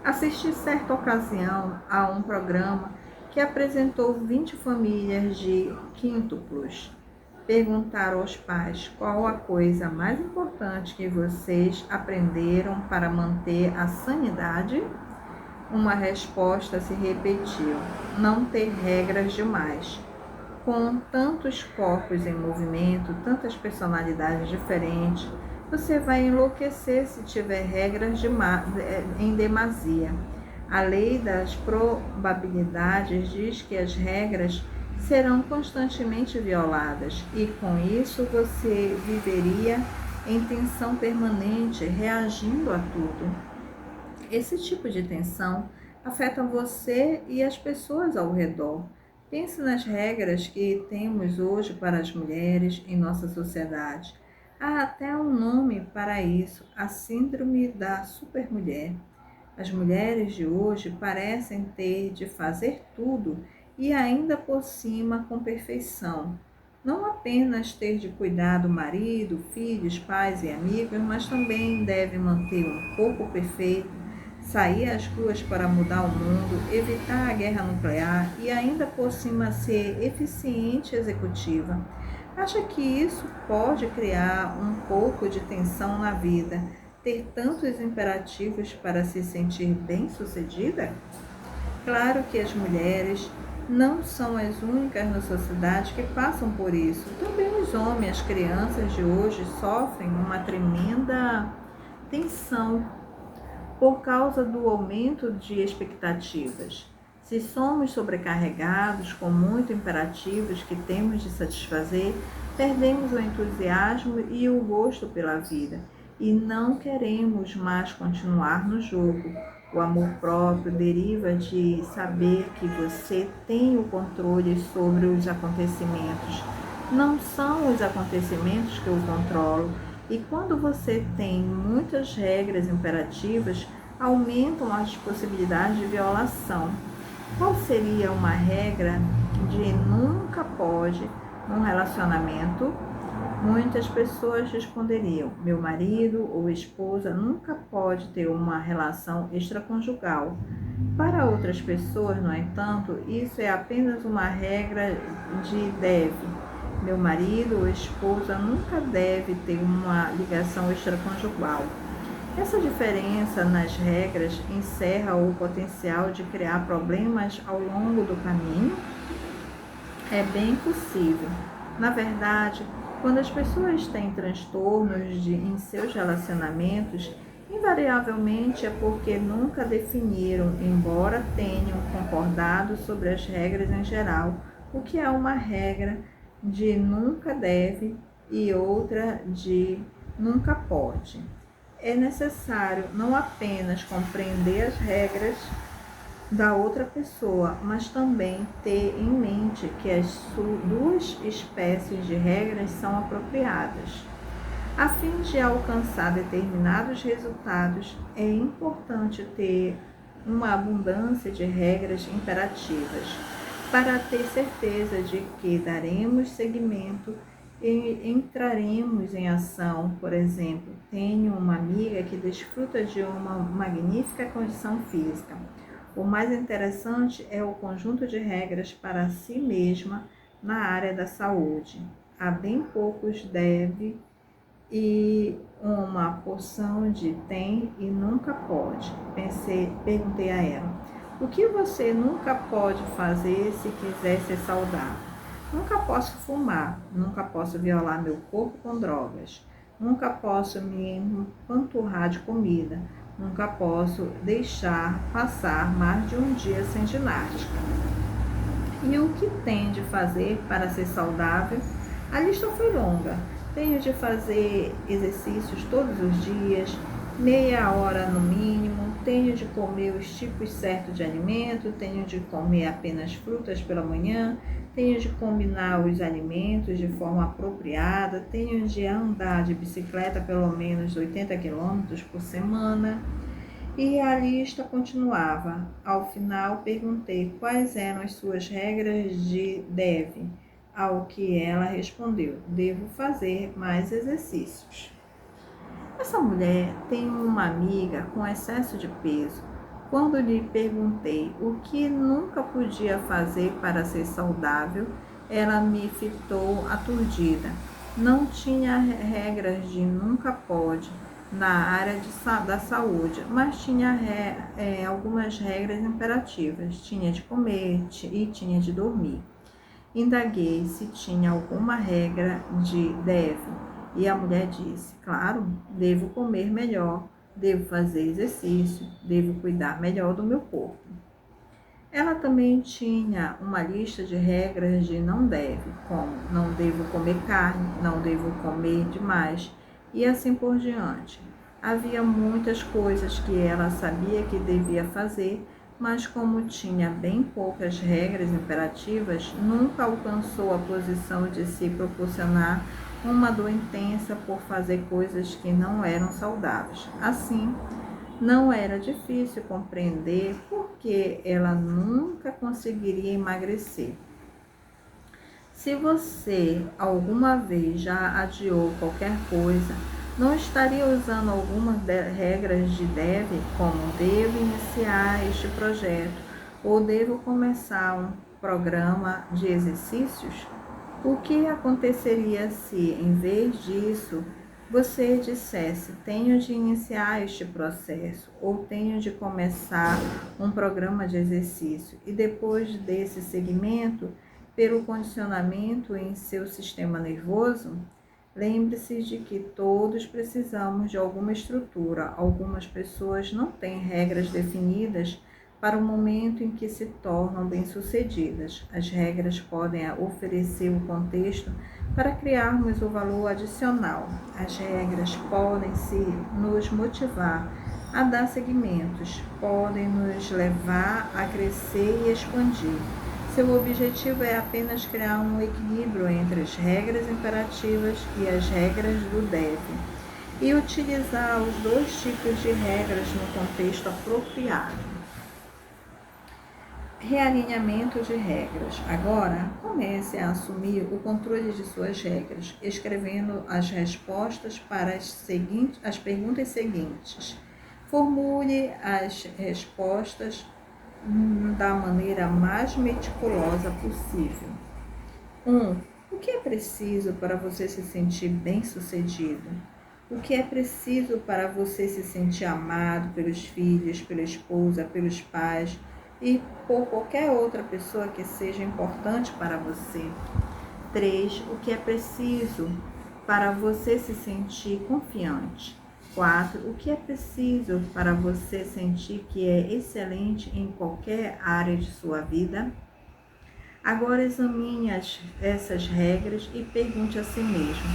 Assisti certa ocasião a um programa que apresentou 20 famílias de quíntuplos. Perguntaram aos pais qual a coisa mais importante que vocês aprenderam para manter a sanidade. Uma resposta se repetiu: não ter regras demais. Com tantos corpos em movimento, tantas personalidades diferentes, você vai enlouquecer se tiver regras em demasia. A lei das probabilidades diz que as regras serão constantemente violadas e com isso você viveria em tensão permanente, reagindo a tudo. Esse tipo de tensão afeta você e as pessoas ao redor. Pense nas regras que temos hoje para as mulheres em nossa sociedade. Há até um nome para isso, a síndrome da supermulher. As mulheres de hoje parecem ter de fazer tudo e ainda por cima com perfeição. Não apenas ter de cuidar do marido, filhos, pais e amigos, mas também deve manter um corpo perfeito, sair às ruas para mudar o mundo, evitar a guerra nuclear e ainda por cima ser eficiente executiva. Acha que isso pode criar um pouco de tensão na vida, ter tantos imperativos para se sentir bem-sucedida? Claro que as mulheres não são as únicas na sociedade que passam por isso. Também os homens, as crianças de hoje sofrem uma tremenda tensão por causa do aumento de expectativas. Se somos sobrecarregados com muitos imperativos que temos de satisfazer, perdemos o entusiasmo e o gosto pela vida e não queremos mais continuar no jogo. O amor próprio deriva de saber que você tem o controle sobre os acontecimentos. Não são os acontecimentos que o controlam. E quando você tem muitas regras imperativas, aumentam as possibilidades de violação. Qual seria uma regra de nunca pode num relacionamento? Muitas pessoas responderiam: meu marido ou esposa nunca pode ter uma relação extraconjugal. Para outras pessoas, no entanto, isso é apenas uma regra de deve. Meu marido ou esposa nunca deve ter uma ligação extraconjugal. Essa diferença nas regras encerra o potencial de criar problemas ao longo do caminho? É bem possível. Na verdade, quando as pessoas têm transtornos em seus relacionamentos, invariavelmente é porque nunca definiram, embora tenham concordado sobre as regras em geral, o que é uma regra de nunca deve e outra de nunca pode. É necessário não apenas compreender as regras da outra pessoa, mas também ter em mente que as duas espécies de regras são apropriadas. A fim de alcançar determinados resultados, é importante ter uma abundância de regras imperativas, para ter certeza de que daremos seguimento e entraremos em ação. Por exemplo, tenho uma amiga que desfruta de uma magnífica condição física. O mais interessante é o conjunto de regras para si mesma na área da saúde. Há bem poucos deve e uma porção de tem e nunca pode. Perguntei a ela: o que você nunca pode fazer se quiser ser saudável? Nunca posso fumar, nunca posso violar meu corpo com drogas, nunca posso me empanturrar de comida, nunca posso deixar passar mais de um dia sem ginástica. E o que tem de fazer para ser saudável? A lista foi longa. Tenho de fazer exercícios todos os dias, meia hora no mínimo, tenho de comer os tipos certos de alimento, tenho de comer apenas frutas pela manhã, tenho de combinar os alimentos de forma apropriada, tenho de andar de bicicleta pelo menos 80 quilômetros por semana. E a lista continuava. Ao final, perguntei quais eram as suas regras de deve, ao que ela respondeu: devo fazer mais exercícios. Essa mulher tem uma amiga com excesso de peso. Quando lhe perguntei o que nunca podia fazer para ser saudável, ela me fitou aturdida. Não tinha regras de nunca pode na área da saúde, mas tinha algumas regras imperativas. Tinha de comer e tinha de dormir. Indaguei se tinha alguma regra de deve, e a mulher disse: claro, devo comer melhor, devo fazer exercício, devo cuidar melhor do meu corpo. Ela também tinha uma lista de regras de não deve, como não devo comer carne, não devo comer demais, e assim por diante. Havia muitas coisas que ela sabia que devia fazer, mas como tinha bem poucas regras imperativas, nunca alcançou a posição de se proporcionar uma dor intensa por fazer coisas que não eram saudáveis. Assim, não era difícil compreender por que ela nunca conseguiria emagrecer. Se você alguma vez já adiou qualquer coisa, não estaria usando algumas regras de deve, como devo iniciar este projeto ou devo começar um programa de exercícios? O que aconteceria se, em vez disso, você dissesse: tenho de iniciar este processo ou tenho de começar um programa de exercício, e depois desse segmento, pelo condicionamento em seu sistema nervoso? Lembre-se de que todos precisamos de alguma estrutura. Algumas pessoas não têm regras definidas para o momento em que se tornam bem-sucedidas. As regras podem oferecer o contexto para criarmos o valor adicional. As regras podem nos motivar a dar seguimentos, podem nos levar a crescer e expandir. Seu objetivo é apenas criar um equilíbrio entre as regras imperativas e as regras do deve, e utilizar os dois tipos de regras no contexto apropriado. Realinhamento de regras. Agora, comece a assumir o controle de suas regras, escrevendo as respostas para as perguntas seguintes. Formule as respostas da maneira mais meticulosa possível. 1. O que é preciso para você se sentir bem-sucedido? O que é preciso para você se sentir amado pelos filhos, pela esposa, pelos pais e por qualquer outra pessoa que seja importante para você? 3. O que é preciso para você se sentir confiante? 4. O que é preciso para você sentir que é excelente em qualquer área de sua vida? Agora examine essas regras e pergunte a si mesmo: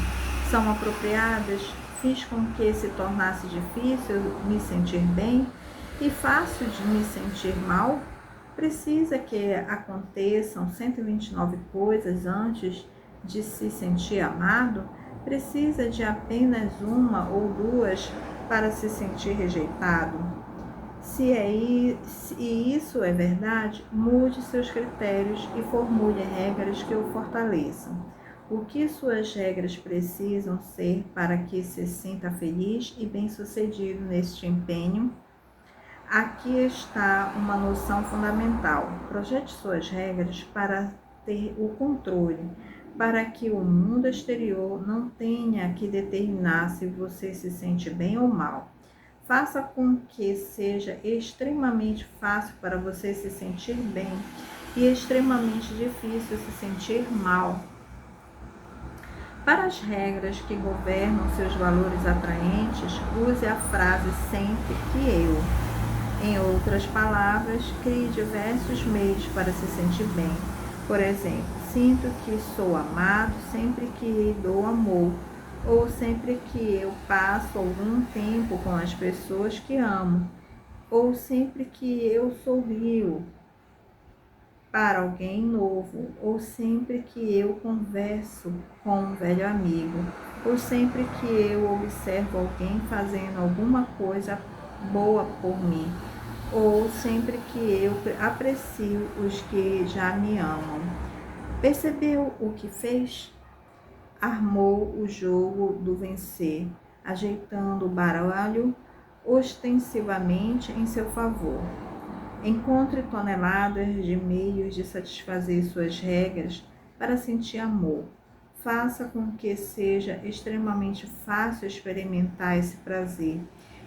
são apropriadas? Fiz com que se tornasse difícil me sentir bem e fácil de me sentir mal? Precisa que aconteçam 129 coisas antes de se sentir amado? Precisa de apenas uma ou duas para se sentir rejeitado? Se isso é verdade, mude seus critérios e formule regras que o fortaleçam. O que suas regras precisam ser para que se sinta feliz e bem-sucedido neste empenho? Aqui está uma noção fundamental. Projete suas regras para ter o controle, para que o mundo exterior não tenha que determinar se você se sente bem ou mal. Faça com que seja extremamente fácil para você se sentir bem e extremamente difícil se sentir mal. Para as regras que governam seus valores atraentes, use a frase sempre que eu. Em outras palavras, crie diversos meios para se sentir bem. Por exemplo, sinto que sou amado sempre que dou amor, ou sempre que eu passo algum tempo com as pessoas que amo, ou sempre que eu sorrio para alguém novo, ou sempre que eu converso com um velho amigo, ou sempre que eu observo alguém fazendo alguma coisa boa por mim, ou sempre que eu aprecio os que já me amam. Percebeu o que fez? Armou o jogo do vencer, ajeitando o baralho ostensivamente em seu favor. Encontre toneladas de meios de satisfazer suas regras para sentir amor. Faça com que seja extremamente fácil experimentar esse prazer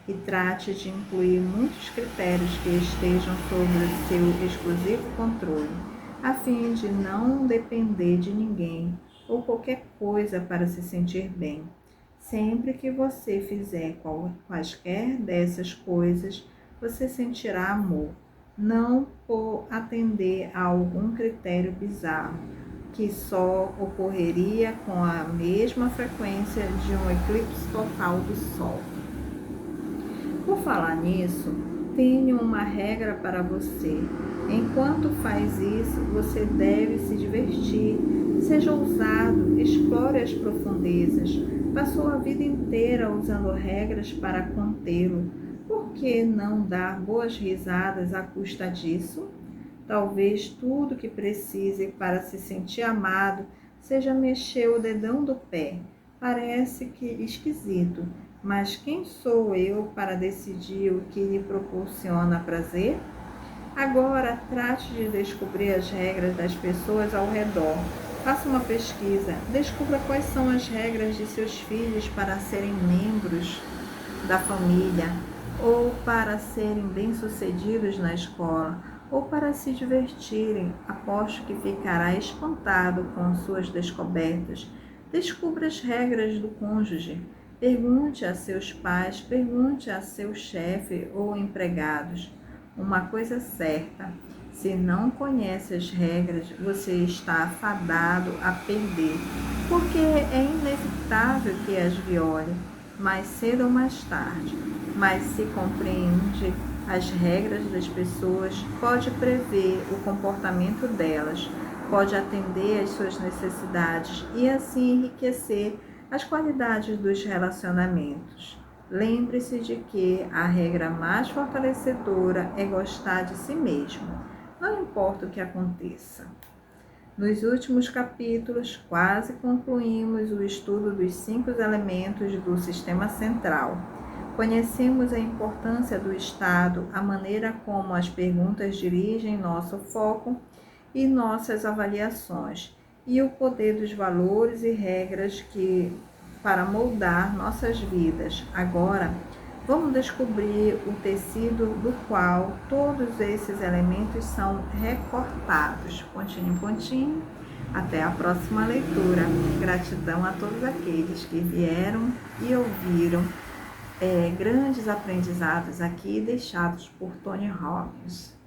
e trate de incluir muitos critérios que estejam sob seu exclusivo controle, a fim de não depender de ninguém ou qualquer coisa para se sentir bem. Sempre que você fizer quaisquer dessas coisas, você sentirá amor, não por atender a algum critério bizarro, que só ocorreria com a mesma frequência de um eclipse total do Sol. Por falar nisso, tenho uma regra para você. Enquanto faz isso, você deve se divertir, seja ousado, explore as profundezas. Passou a vida inteira usando regras para contê-lo. Por que não dar boas risadas à custa disso? Talvez tudo que precise para se sentir amado seja mexer o dedão do pé. Parece que esquisito, mas quem sou eu para decidir o que lhe proporciona prazer? Agora, trate de descobrir as regras das pessoas ao redor. Faça uma pesquisa, descubra quais são as regras de seus filhos para serem membros da família, ou para serem bem-sucedidos na escola, ou para se divertirem. Aposto que ficará espantado com suas descobertas. Descubra as regras do cônjuge. Pergunte a seus pais, pergunte a seu chefe ou empregados. Uma coisa certa, se não conhece as regras, você está afadado a perder, porque é inevitável que as viole, mais cedo ou mais tarde. Mas se compreende as regras das pessoas, pode prever o comportamento delas, pode atender às suas necessidades e assim enriquecer as qualidades dos relacionamentos. Lembre-se de que a regra mais fortalecedora é gostar de si mesmo, não importa o que aconteça. Nos últimos capítulos, quase concluímos o estudo dos 5 elementos do sistema central. Conhecemos a importância do Estado, a maneira como as perguntas dirigem nosso foco e nossas avaliações, e o poder dos valores e regras para moldar nossas vidas. Agora, vamos descobrir o tecido do qual todos esses elementos são recortados. Pontinho em pontinho. Até a próxima leitura. Gratidão a todos aqueles que vieram e ouviram grandes aprendizados aqui deixados por Tony Robbins.